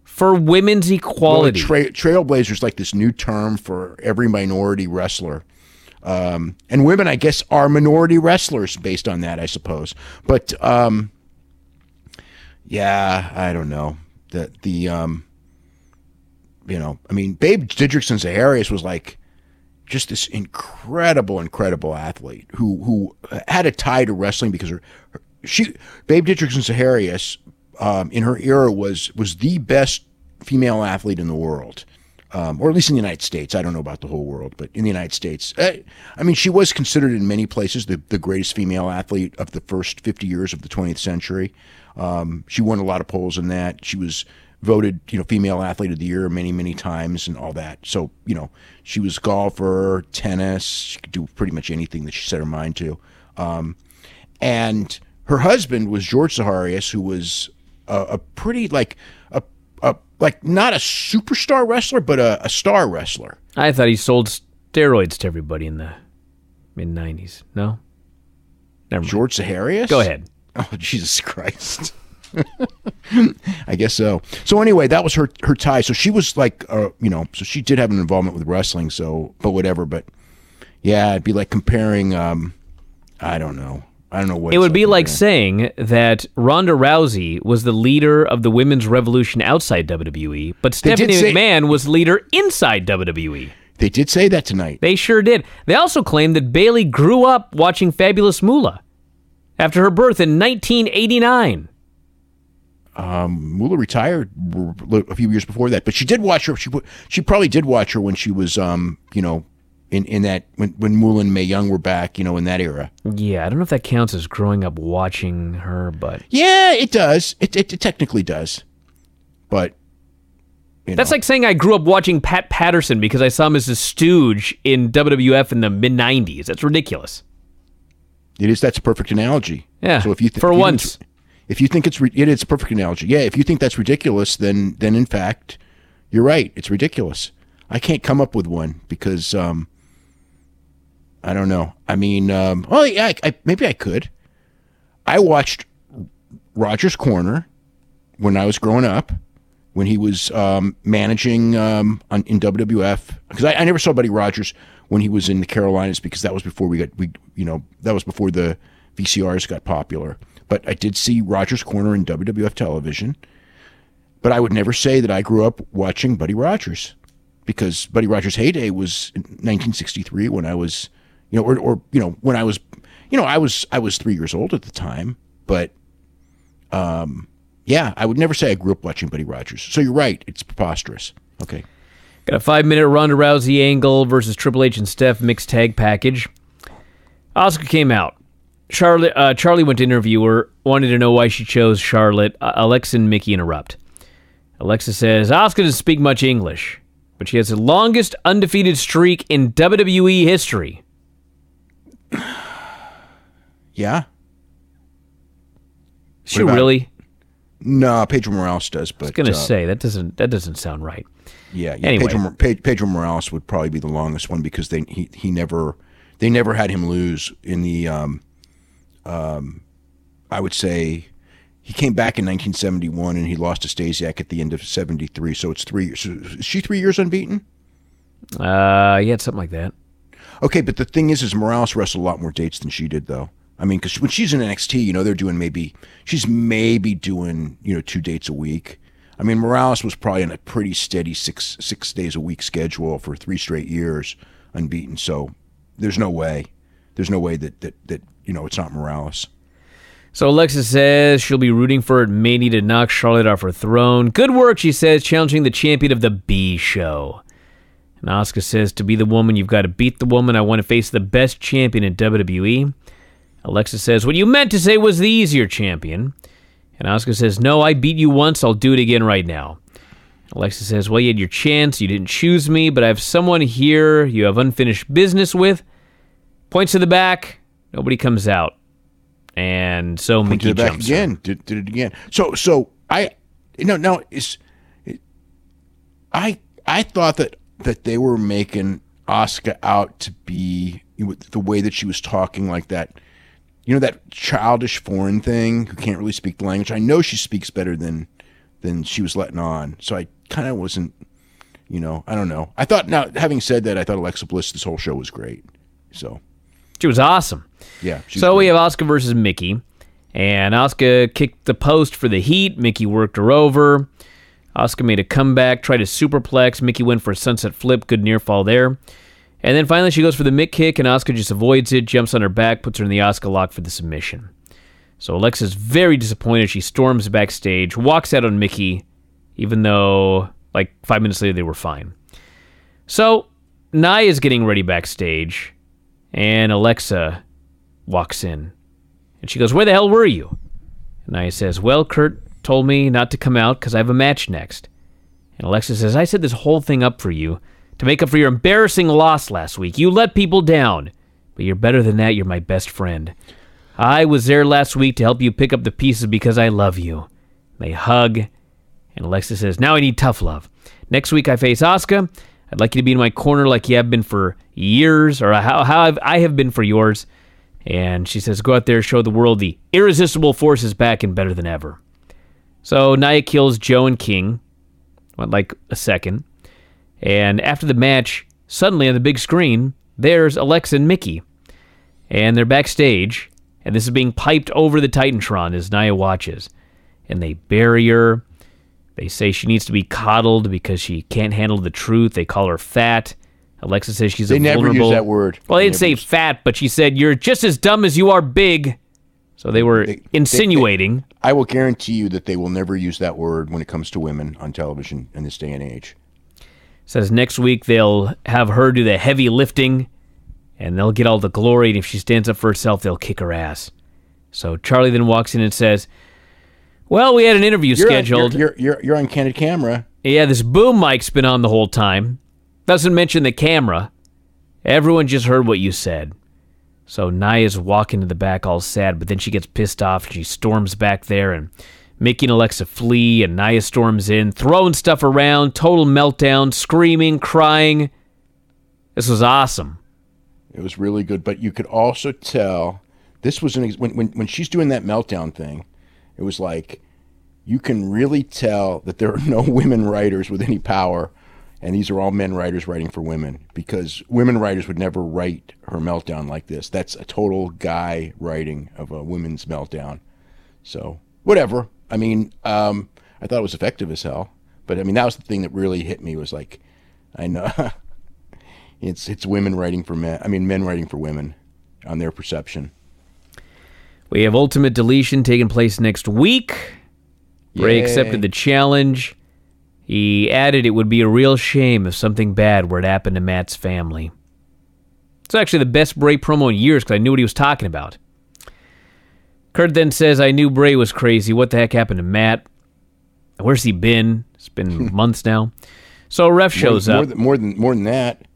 for women's equality. Well, trailblazer is like this new term for every minority wrestler. And women, I guess, are minority wrestlers based on that, I suppose. But yeah, I don't know. I mean, Babe Didrikson-Zaharias was like just this incredible athlete who had a tie to wrestling because Babe Didrikson-Zaharias in her era was the best female athlete in the world, or at least in the United States. I don't know about the whole world, but in the United States, I mean, she was considered in many places the greatest female athlete of the first 50 years of the 20th century. She won a lot of polls in that. She was voted, female athlete of the year many times and all that. So, she was golfer, tennis. She could do pretty much anything that she set her mind to. And her husband was George Zaharias, who was a pretty like not a superstar wrestler, but a star wrestler. I thought he sold steroids to everybody in the mid-90s. No? Never mind. George Zaharias? Go ahead. Oh, Jesus Christ. I guess so. So anyway, that was her tie. So she was like, so she did have an involvement with wrestling. So, but whatever. But yeah, it'd be like comparing. I don't know what it would be like saying that Ronda Rousey was the leader of the women's revolution outside WWE, but Stephanie McMahon was leader inside WWE. They did say that tonight. They sure did. They also claimed that Bayley grew up watching Fabulous Moolah after her birth in 1989. Moolah retired a few years before that, but she did watch her. She probably did watch her when she was, in that when Moolah and Mae Young were back, in that era. Yeah, I don't know if that counts as growing up watching her, but yeah, it does. It technically does, but that's like saying I grew up watching Pat Patterson because I saw him as a stooge in WWF in the mid-90s. That's ridiculous. It is. That's a perfect analogy. Yeah. So if you if you think it's a perfect analogy. Yeah. If you think that's ridiculous, then in fact, you're right. It's ridiculous. I can't come up with one because I don't know. I mean, maybe I could. I watched Rogers Corner when I was growing up, when he was managing in WWF. Because I never saw Buddy Rogers when he was in the Carolinas, because that was before that was before the VCRs got popular. But I did see Rogers Corner in WWF television. But I would never say that I grew up watching Buddy Rogers, because Buddy Rogers' heyday was in 1963 when I was, when I was, I was 3 years old at the time. But yeah, I would never say I grew up watching Buddy Rogers. So you're right. It's preposterous. Okay. Got a 5-minute Ronda Rousey Angle versus Triple H and Steph mixed tag package. Asuka came out. Charlie went to interview her, wanted to know why she chose Charlotte. Alexa and Mickey interrupt. Alexa says, Asuka doesn't speak much English, but she has the longest undefeated streak in WWE history. Yeah? She really? No, Pedro Morales does. But I was going to say, that doesn't sound right. Yeah. Anyway. Pedro Morales would probably be the longest one, because they never had him lose in the I would say he came back in 1971 and he lost to Stasiak at the end of 73. So it's 3 years. So is she 3 years unbeaten? Yeah, it's something like that. Okay, but the thing is Morales wrestled a lot more dates than she did, though. I mean, because when she's in NXT, they're doing she's maybe doing 2 dates a week. I mean, Morales was probably on a pretty steady six days a week schedule for 3 straight years unbeaten. So there's no way that it's not Morales. So Alexa says she'll be rooting for Mandy to knock Charlotte off her throne. Good work, she says, challenging the champion of the B show. And Asuka says, to be the woman, you've got to beat the woman. I want to face the best champion in WWE. Alexa says, what you meant to say was the easier champion. And Asuka says, no, I beat you once. I'll do it again right now. Alexa says, well, you had your chance. You didn't choose me, but I have someone here you have unfinished business with. Points to the back. Nobody comes out. And so Mickey jumps again. Did it again. So I no. I thought that they were making Asuka out to be the way that she was talking, like that, that childish foreign thing who can't really speak the language. I know she speaks better than she was letting on. So I kind of wasn't, I don't know. I thought, now, having said that, I thought Alexa Bliss, this whole show was great. So she was awesome. Yeah. So we have Asuka versus Mickey, and Asuka kicked the post for the heat. Mickey worked her over. Asuka made a comeback, tried a superplex. Mickey went for a sunset flip, good near fall there. And then finally she goes for the Mick kick, and Asuka just avoids it, jumps on her back, puts her in the Asuka lock for the submission. So Alexa's very disappointed. She storms backstage, walks out on Mickey, even though, 5 minutes later, they were fine. So Nia is getting ready backstage, and Alexa walks in. And she goes, "Where the hell were you?" And Nia says, "Well, Kurt told me not to come out because I have a match next." And Alexa says, "I set this whole thing up for you to make up for your embarrassing loss last week. You let people down. But you're better than that. You're my best friend. I was there last week to help you pick up the pieces because I love you." They hug, and Alexa says, "Now I need tough love. Next week I face Asuka. I'd like you to be in my corner like you have been for years, or how I have been for yours." And she says, "Go out there, show the world the irresistible force is back and better than ever." So Nia kills Joe and King. Went like a second. And after the match, suddenly on the big screen, there's Alexa and Mickey. And they're backstage, and this is being piped over the Titantron as Nia watches. And they bury her. They say she needs to be coddled because she can't handle the truth. They call her fat. Alexa says she's They a never vulnerable... use that word. Well, they didn't say fat, but she said, "You're just as dumb as you are big." So they were insinuating. I will guarantee you that they will never use that word when it comes to women on television in this day and age. Says next week they'll have her do the heavy lifting, and they'll get all the glory, and if she stands up for herself, they'll kick her ass. So Charlie then walks in and says, "Well, we had an interview scheduled." You're on candid camera. Yeah, this boom mic's been on the whole time. Doesn't mention the camera. Everyone just heard what you said. So Nia's walking to the back all sad, but then she gets pissed off, and she storms back there, and Mickey and Alexa flee, and Nia storms in, throwing stuff around, total meltdown, screaming, crying. This was awesome. It was really good, but you could also tell this was when she's doing that meltdown thing. It was like you can really tell that there are no women writers with any power, and these are all men writers writing for women, because women writers would never write her meltdown like this. That's a total guy writing of a women's meltdown. So whatever. I mean, I thought it was effective as hell, but I mean that was the thing that really hit me, was like, I know it's women writing for men. I mean, men writing for women on their perception. We have Ultimate Deletion taking place next week. Bray accepted the challenge. He added it would be a real shame if something bad were to happen to Matt's family. It's actually the best Bray promo in years because I knew what he was talking about. Kurt then says, "I knew Bray was crazy. What the heck happened to Matt? Where's he been? It's been months now." So a ref shows up. More than that.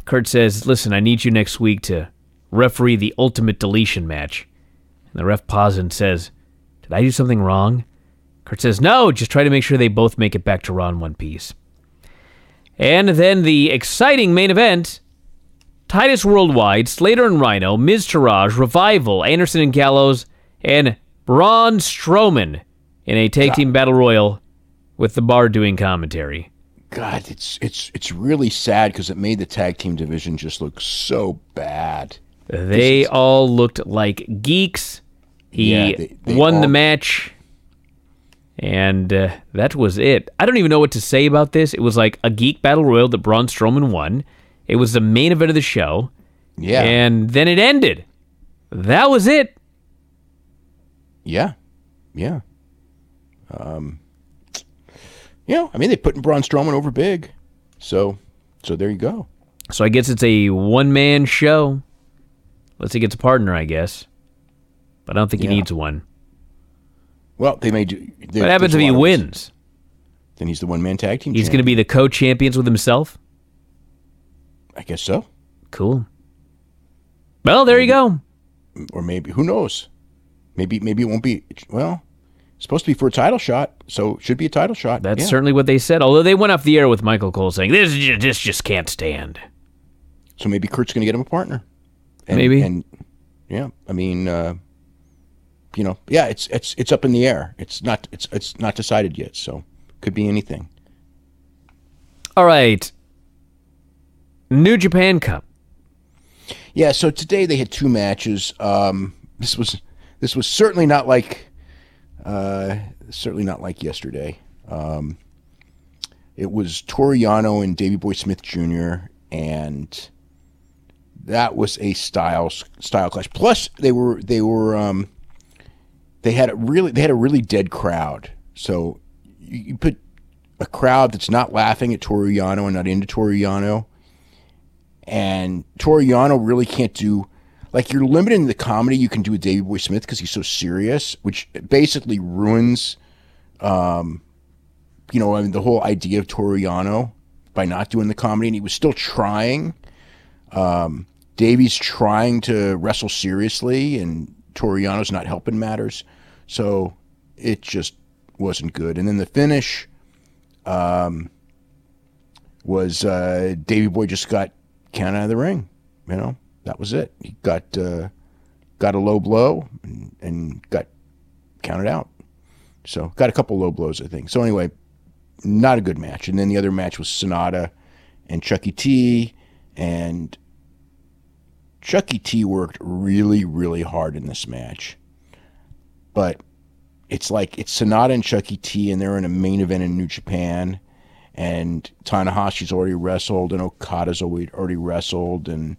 Kurt says, "Listen, I need you next week to referee the Ultimate Deletion match." And the ref pauses and says, "Did I do something wrong?" Kurt says, "No, just try to make sure they both make it back to Raw in one piece." And then the exciting main event, Titus Worldwide, Slater and Rhino, Miz Taraj, Revival, Anderson and Gallows, and Braun Strowman in a tag team battle royal with the Bar doing commentary. God, it's really sad because it made the tag team division just look so bad. They all looked like geeks. He won the match, and that was it. I don't even know what to say about this. It was like a geek battle royal that Braun Strowman won. It was the main event of the show. Yeah. And then it ended. That was it. Yeah. I mean, they put Braun Strowman over big. So there you go. So I guess it's a one-man show. Unless he gets a partner, I guess. But I don't think he needs one. Well, they may do. What happens if he wins? Then he's the one-man tag team He's going to be the co-champions with himself? I guess so. Cool. Well, there you go. Or maybe, who knows? Maybe it won't be. Well, supposed to be for a title shot, so it should be a title shot. That's certainly what they said, although they went off the air with Michael Cole saying, this just can't stand. So maybe Kurt's going to get him a partner. Maybe. And yeah, I mean, it's up in the air. It's not decided yet, so could be anything. All right. New Japan Cup. Yeah, so today they had 2 matches. This was certainly not like yesterday. It was Toru Yano and Davey Boy Smith Jr. and that was a style clash. Plus they had a really dead crowd. So you put a crowd that's not laughing at Toru Yano and not into Toru Yano. And Toru Yano really can't do, like, you're limiting the comedy you can do with Davey Boy Smith because he's so serious, which basically ruins, the whole idea of Toru Yano by not doing the comedy. And he was still trying. Davey's trying to wrestle seriously, and Toru Yano's not helping matters. So it just wasn't good. And then the finish was Davey Boy just got counted out of the ring. That was it. He got a low blow and got counted out. So got a couple low blows, I think. So anyway, not a good match. And then the other match was Sonata and Chucky T. And Chucky T worked really, really hard in this match. But it's like it's Sonata and Chucky T, and they're in a main event in New Japan. And Tanahashi's already wrestled, and Okada's already wrestled, and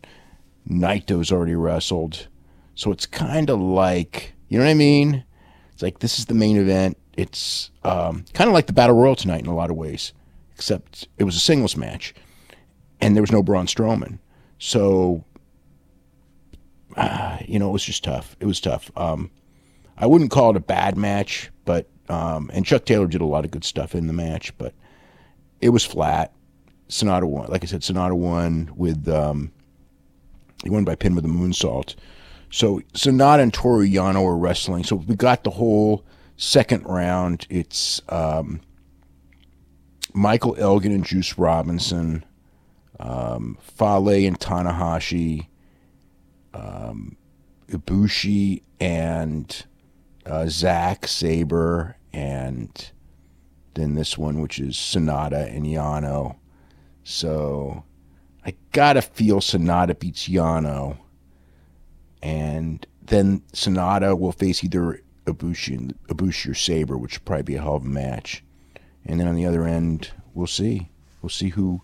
Naito's already wrestled. So it's kind of like, you know what I mean? It's like this is the main event. It's kind of like the Battle Royal tonight in a lot of ways, except it was a singles match, and there was no Braun Strowman. So, it was just tough. It was tough. I wouldn't call it a bad match, but and Chuck Taylor did a lot of good stuff in the match, but it was flat. Sonata won. Like I said, Sonata won with he won by pin with a moonsault. So Sonata and Toru Yano were wrestling. So we got the whole second round. It's Michael Elgin and Juice Robinson, Fale and Tanahashi, Ibushi and Zack Sabre, and then this one, which is Sonata and Yano. So I gotta feel Sonata beats Yano, and then Sonata will face either Ibushi or Sabre, which would probably be a hell of a match. And then on the other end, we'll see. We'll see who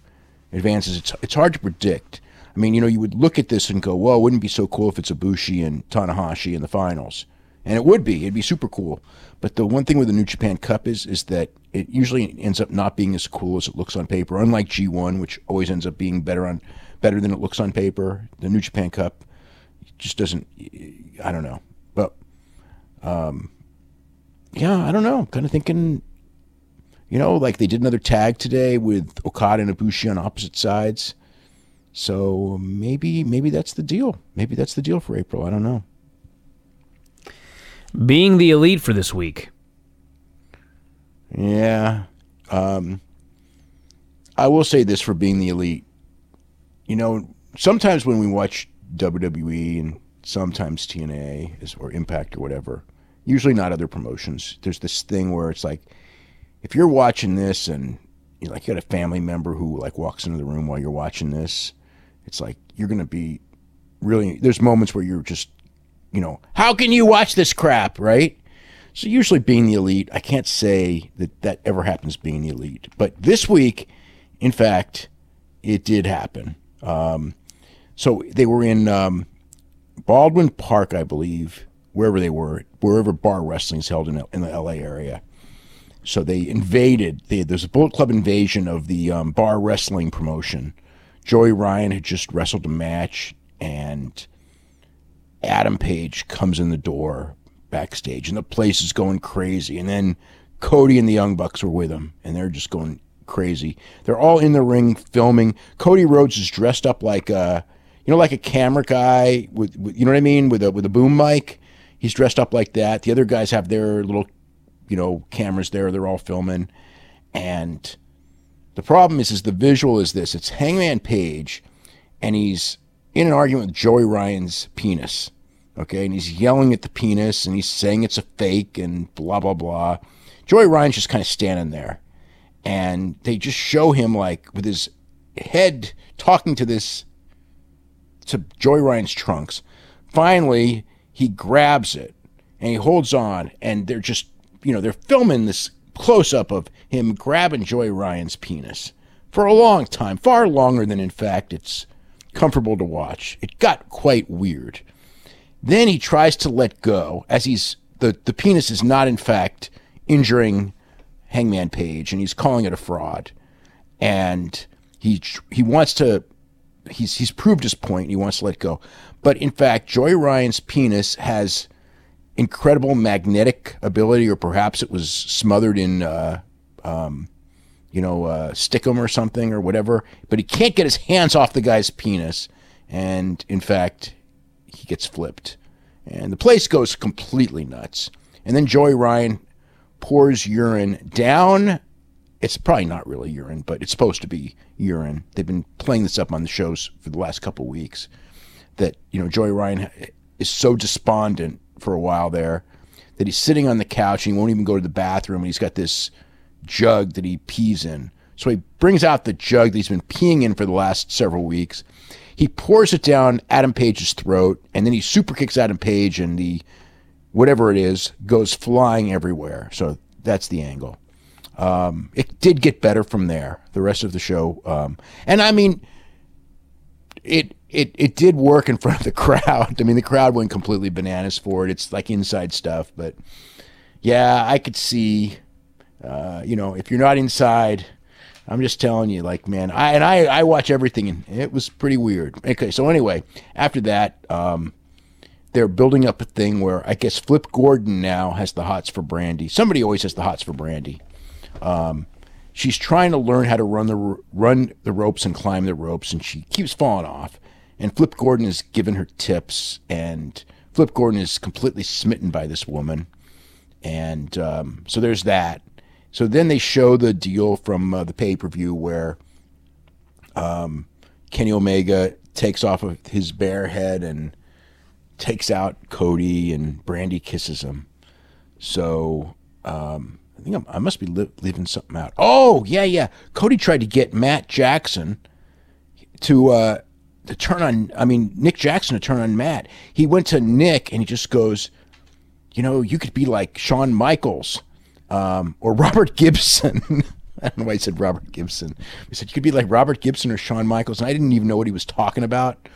advances. It's hard to predict. I mean, you would look at this and go, well, wouldn't it be so cool if it's Ibushi and Tanahashi in the finals? And it would be. It'd be super cool. But the one thing with the New Japan Cup is that it usually ends up not being as cool as it looks on paper. Unlike G1, which always ends up being better than it looks on paper, the New Japan Cup just doesn't. I don't know. But yeah, I don't know. I'm kind of thinking, like they did another tag today with Okada and Ibushi on opposite sides. So maybe that's the deal. Maybe that's the deal for April. I don't know. Being the Elite for this week. Yeah. I will say this for Being the Elite. Sometimes when we watch WWE and sometimes TNA or Impact or whatever, usually not other promotions, there's this thing where it's like, if you're watching this and you got a family member who walks into the room while you're watching this, it's like you're going to be really, there's moments where you're just, how can you watch this crap, right? So usually Being the Elite, I can't say that ever happens Being the Elite. But this week, in fact, it did happen. So they were in Baldwin Park, I believe, wherever bar wrestling is held in the LA area. So they invaded, there's a Bullet Club invasion of the bar wrestling promotion. Joey Ryan had just wrestled a match, and Adam Page comes in the door backstage, and the place is going crazy. And then Cody and the Young Bucks were with him, and they're just going crazy. They're all in the ring filming. Cody Rhodes is dressed up like a camera guy with you know what I mean, with a boom mic. He's dressed up like that. The other guys have their little, cameras there. They're all filming. And the problem is the visual is this. It's Hangman Page, and he's in an argument with Joey Ryan's penis. Okay, and he's yelling at the penis, and he's saying it's a fake, and blah, blah, blah. Joey Ryan's just kind of standing there. And they just show him, like, with his head talking to Joey Ryan's trunks. Finally, he grabs it, and he holds on, and they're just, they're filming this close-up of him grabbing Joey Ryan's penis for a long time, far longer than, in fact, it's comfortable to watch. It got quite weird. Then he tries to let go, as the penis is not, in fact, injuring Hangman Page, and he's calling it a fraud. And he wants to, he's proved his point, and he wants to let go. But in fact, Joey Ryan's penis has incredible magnetic ability, or perhaps it was smothered in, stickum or something or whatever. But he can't get his hands off the guy's penis, and in fact, he gets flipped. And the place goes completely nuts. And then Joey Ryan pours urine down. It's probably not really urine, but it's supposed to be urine. They've been playing this up on the shows for the last couple of weeks, that, Joey Ryan is so despondent for a while there that he's sitting on the couch and he won't even go to the bathroom, and he's got this jug that he pees in. So he brings out the jug that he's been peeing in for the last several weeks. He pours it down Adam Page's throat, and then he super kicks Adam Page, and the whatever it is goes flying everywhere. So that's the angle. It did get better from there, the rest of the show. And I mean, it did work in front of the crowd. I mean, the crowd went completely bananas for it. It's like inside stuff. But yeah, I could see, if you're not inside, I'm just telling you, like, man, I watch everything, and it was pretty weird. Okay, so anyway, after that, they're building up a thing where I guess Flip Gordon now has the hots for Brandy. Somebody always has the hots for Brandy. She's trying to learn how to run the ropes and climb the ropes, and she keeps falling off. And Flip Gordon is giving her tips, and Flip Gordon is completely smitten by this woman. And so there's that. So then they show the deal from the pay-per-view where Kenny Omega takes off of his bare head and takes out Cody, and Brandy kisses him. So I think I must be leaving something out. Oh, yeah. Cody tried to get Matt Jackson to turn on, Nick Jackson to turn on Matt. He went to Nick, and he just goes, you could be like Shawn Michaels or Robert Gibson. I don't know why he said Robert Gibson. He said, you could be like Robert Gibson or Shawn Michaels, and I didn't even know what he was talking about.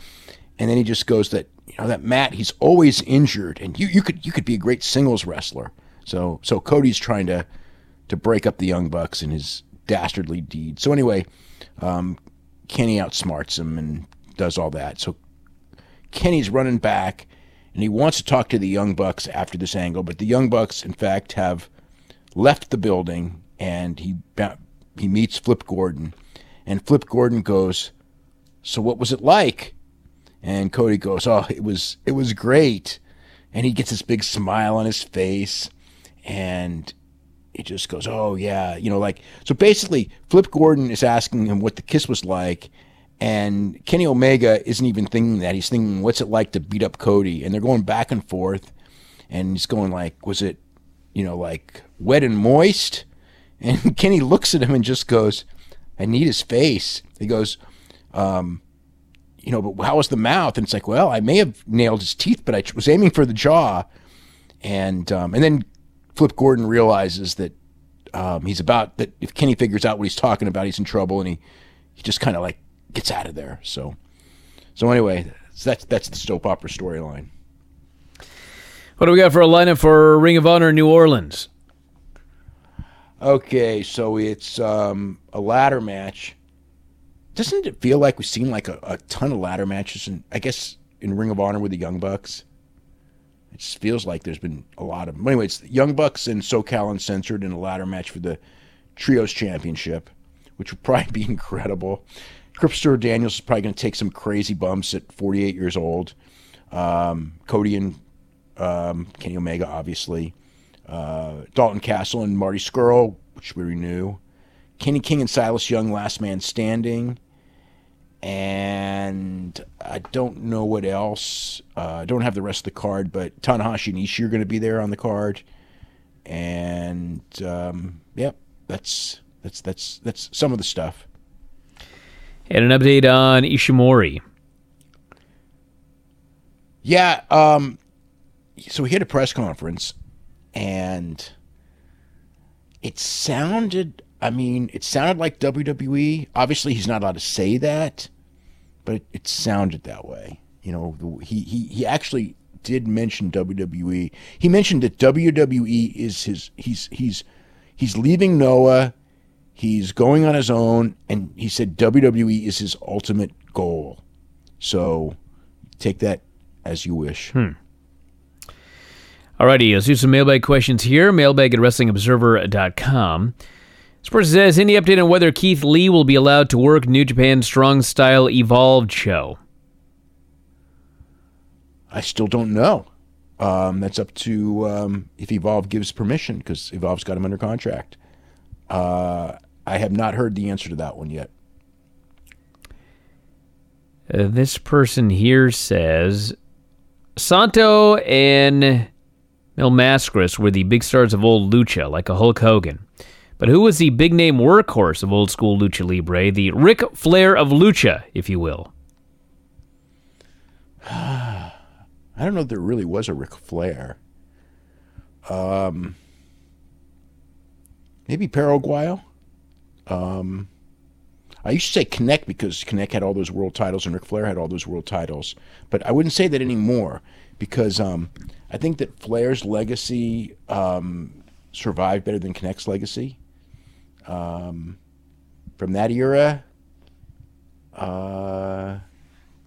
And then he just goes that, that Matt, he's always injured, and you could be a great singles wrestler. So Cody's trying to break up the Young Bucks in his dastardly deed. So anyway, Kenny outsmarts him and does all that. So Kenny's running back, and he wants to talk to the Young Bucks after this angle, but the Young Bucks, in fact, have left the building, and he meets Flip Gordon, and Flip Gordon goes, so what was it like? And Cody goes, oh, it was great. And he gets this big smile on his face, and he just goes, oh, yeah. So basically, Flip Gordon is asking him what the kiss was like, and Kenny Omega isn't even thinking that. He's thinking, what's it like to beat up Cody? And they're going back and forth, and he's going like, was it, like wet and moist? And Kenny looks at him and just goes, I need his face. He goes, but how was the mouth? And it's like, well, I may have nailed his teeth, but I was aiming for the jaw. And then Flip Gordon realizes that that if Kenny figures out what he's talking about, he's in trouble, and he just kind of like gets out of there. So anyway, that's the soap opera storyline. What do we got for a lineup for Ring of Honor New Orleans? Okay, so it's a ladder match. Doesn't it feel like we've seen like a ton of ladder matches in Ring of Honor with the Young Bucks? It just feels like there's been a lot of them. Anyway, it's the Young Bucks and SoCal Uncensored in a ladder match for the Trios Championship, which would probably be incredible. Christopher Daniels is probably going to take some crazy bumps at 48 years old. Cody and Kenny Omega, obviously. Dalton Castle and Marty Scurll, which we knew. Kenny King and Silas Young, Last Man Standing. And I don't know what else. I don't have the rest of the card, but Tanahashi and Ishii are going to be there on the card. And that's some of the stuff. And an update on Ishimori. Yeah, so he had a press conference, and it sounded like WWE. Obviously, he's not allowed to say that, but it sounded that way. You know, he actually did mention WWE. He mentioned that WWE is he's leaving Noah, he's going on his own, and he said WWE is his ultimate goal. So take that as you wish. Alrighty, let's do some mailbag questions here. Mailbag at WrestlingObserver.com. This person says, any update on whether Keith Lee will be allowed to work New Japan Strong Style Evolved show? I still don't know. That's up to if Evolve gives permission, because Evolve's got him under contract. I have not heard the answer to that one yet. This person here says, Santo and Mil Mascaras were the big stars of old Lucha, like a Hulk Hogan. But who was the big-name workhorse of old-school Lucha Libre, the Ric Flair of Lucha, if you will? I don't know if there really was a Ric Flair. Maybe Paraguayo. I used to say Connect because Connect had all those world titles and Ric Flair had all those world titles. But I wouldn't say that anymore because I think that Flair's legacy survived better than Connect's legacy. From that era, I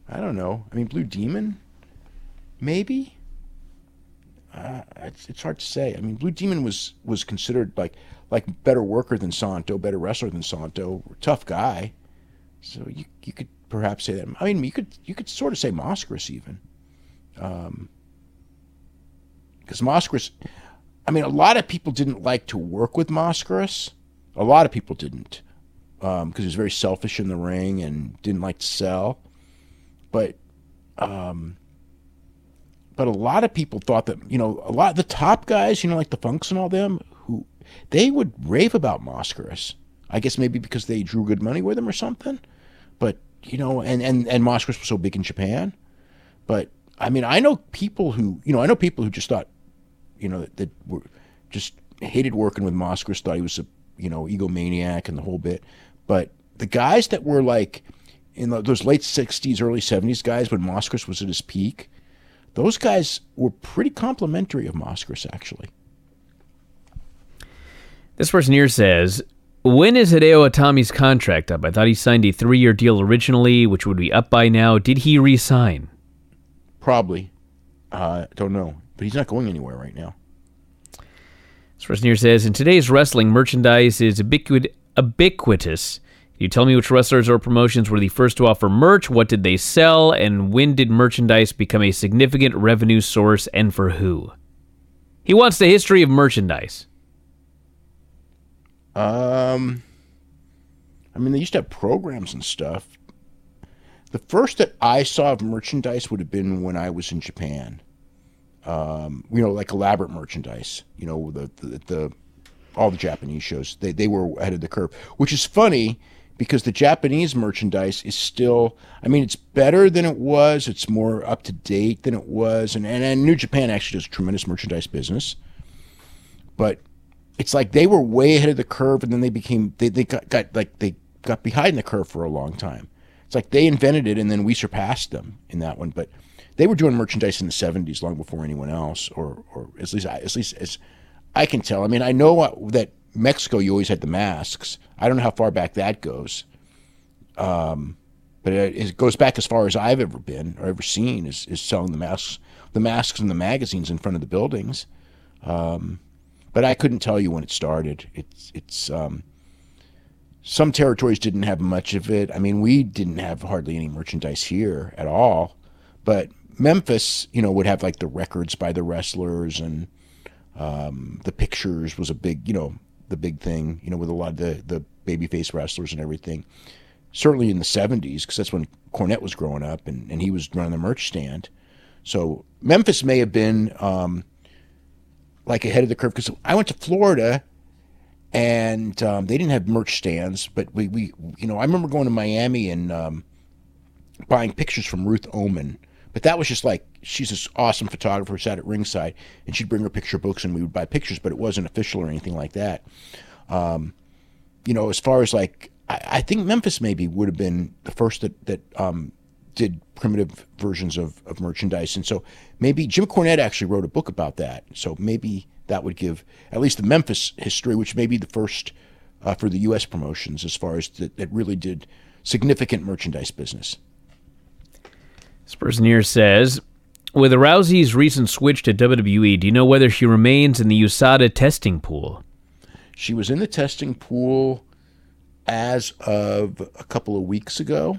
don't know. I mean, Blue Demon, maybe. It's hard to say. I mean, Blue Demon was considered like better worker than Santo, better wrestler than Santo, tough guy. So you could perhaps say that. I mean, you could sort of say Mascaras even, because Mascaras. I mean, a lot of people didn't like to work with Mascaras. A lot of people didn't, because he was very selfish in the ring and didn't like to sell. But a lot of people thought that, you know, a lot of the top guys, you know, like the Funks and all them, who they would rave about Mascaras. I guess maybe because they drew good money with him or something. But, you know, and Mascaras was so big in Japan. But I mean, I know people who just thought, you know, that were just hated working with Mascaras, thought he was a, you know, egomaniac and the whole bit. But the guys that were like in those late 60s, early 70s guys when Mascaras was at his peak, those guys were pretty complimentary of Mascaras, actually. This person here says, when is Hideo Itami's contract up? I thought he signed a 3-year deal originally, which would be up by now. Did he re-sign? Probably. Don't know. But he's not going anywhere right now. This person here says, in today's wrestling, merchandise is ubiquitous. Can you tell me which wrestlers or promotions were the first to offer merch? What did they sell? And when did merchandise become a significant revenue source, and for who? He wants the history of merchandise. I mean, they used to have programs and stuff. The first that I saw of merchandise would have been when I was in Japan. You know, like elaborate merchandise. You know, the all the Japanese shows, they were ahead of the curve, which is funny because the Japanese merchandise is still, I mean, it's better than it was. It's more up to date than it was, and New Japan actually does tremendous merchandise business. But it's like they were way ahead of the curve, and then they got behind the curve for a long time. It's like they invented it, and then we surpassed them in that one. But they were doing merchandise in the 70s long before anyone else, or at least as I can tell. I mean, I know that Mexico, you always had the masks. I don't know how far back that goes, but it goes back as far as I've ever been or ever seen is selling the masks and the magazines in front of the buildings. But I couldn't tell you when it started. It's some territories didn't have much of it. I mean, we didn't have hardly any merchandise here at all. But Memphis, you know, would have like the records by the wrestlers and The pictures was a big, the big thing, with a lot of the babyface wrestlers and everything. Certainly in the 70s, because that's when Cornette was growing up and he was running the merch stand. So Memphis may have been like ahead of the curve, because I went to Florida and they didn't have merch stands, but we I remember going to Miami and buying pictures from Ruth Oman. But that was just like, she's this awesome photographer who sat at ringside, and she'd bring her picture books and we would buy pictures, but it wasn't official or anything like that. As far as like, I think Memphis maybe would have been the first that did primitive versions of merchandise. And so maybe Jim Cornette actually wrote a book about that. So maybe that would give at least the Memphis history, which may be the first for the U.S. promotions as far as that really did significant merchandise business. This person here says, with Rousey's recent switch to WWE, do you know whether she remains in the USADA testing pool? She was in the testing pool as of a couple of weeks ago,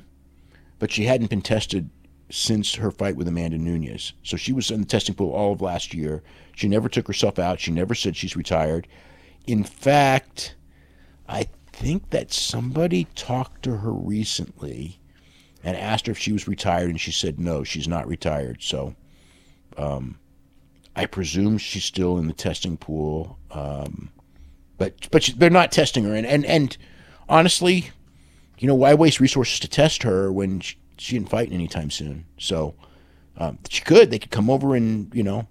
but she hadn't been tested since her fight with Amanda Nunes. So she was in the testing pool all of last year. She never took herself out. She never said she's retired. In fact, I think that somebody talked to her recently and asked her if she was retired, and she said no, she's not retired. So I presume she's still in the testing pool, but they're not testing her. And honestly, why waste resources to test her when she didn't fight anytime soon? So they could come over and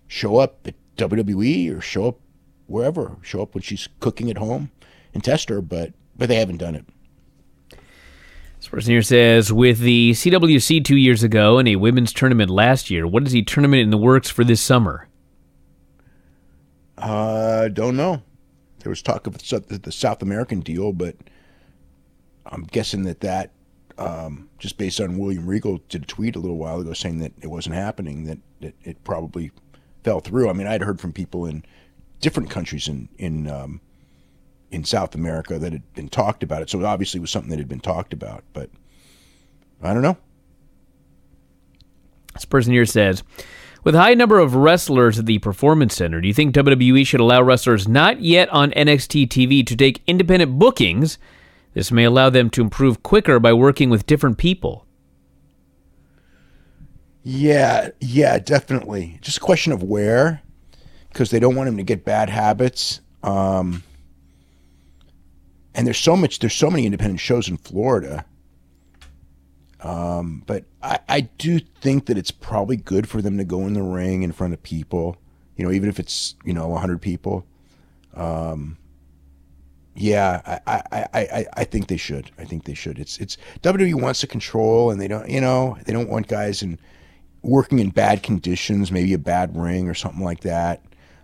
show up at WWE or show up wherever, show up when she's cooking at home and test her, but they haven't done it. This person here says, with the CWC 2 years ago and a women's tournament last year, what is the tournament in the works for this summer? Don't know. There was talk of the South American deal, but I'm guessing that just based on William Regal did a tweet a little while ago saying that it wasn't happening, that it probably fell through. I mean, I'd heard from people in different countries in South America that had been talked about it. So it obviously was something that had been talked about, but I don't know. This person here says, with a high number of wrestlers at the Performance Center, do you think WWE should allow wrestlers not yet on NXT TV to take independent bookings? This may allow them to improve quicker by working with different people. Yeah, definitely. Just a question of where, because they don't want them to get bad habits. And there's so many independent shows in Florida. But I do think that it's probably good for them to go in the ring in front of people, even if it's, 100 people. Yeah, I think they should. I think they should. It's WWE wants to control, and they don't want guys working in bad conditions, maybe a bad ring or something like that.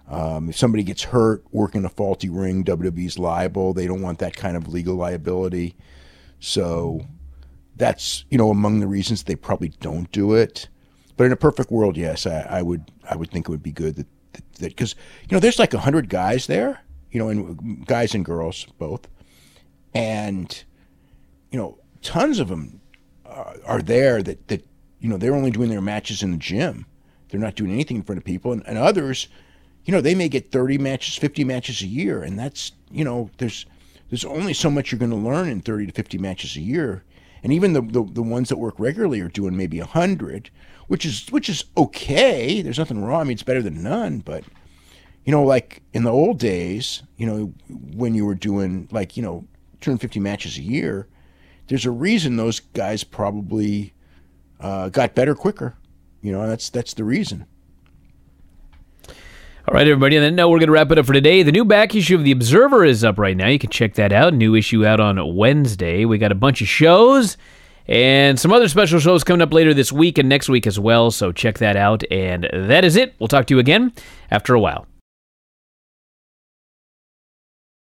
If somebody gets hurt working a faulty ring, WWE's liable. They don't want that kind of legal liability. So that's, among the reasons they probably don't do it. But in a perfect world, yes, I would think it would be good that because, there's like 100 guys there, and guys and girls both. And, tons of them are there that they're only doing their matches in the gym. They're not doing anything in front of people. And others, they may get 30 matches, 50 matches a year. And that's, there's only so much you're going to learn in 30 to 50 matches a year. And even the ones that work regularly are doing maybe 100, which is okay. There's nothing wrong. I mean, it's better than none. But, like in the old days, when you were doing like, 250 matches a year, there's a reason those guys probably got better quicker. That's the reason. All right, everybody, on that note, we're going to wrap it up for today. The new back issue of The Observer is up right now. You can check that out. New issue out on Wednesday. We got a bunch of shows and some other special shows coming up later this week and next week as well, so check that out. And that is it. We'll talk to you again after a while.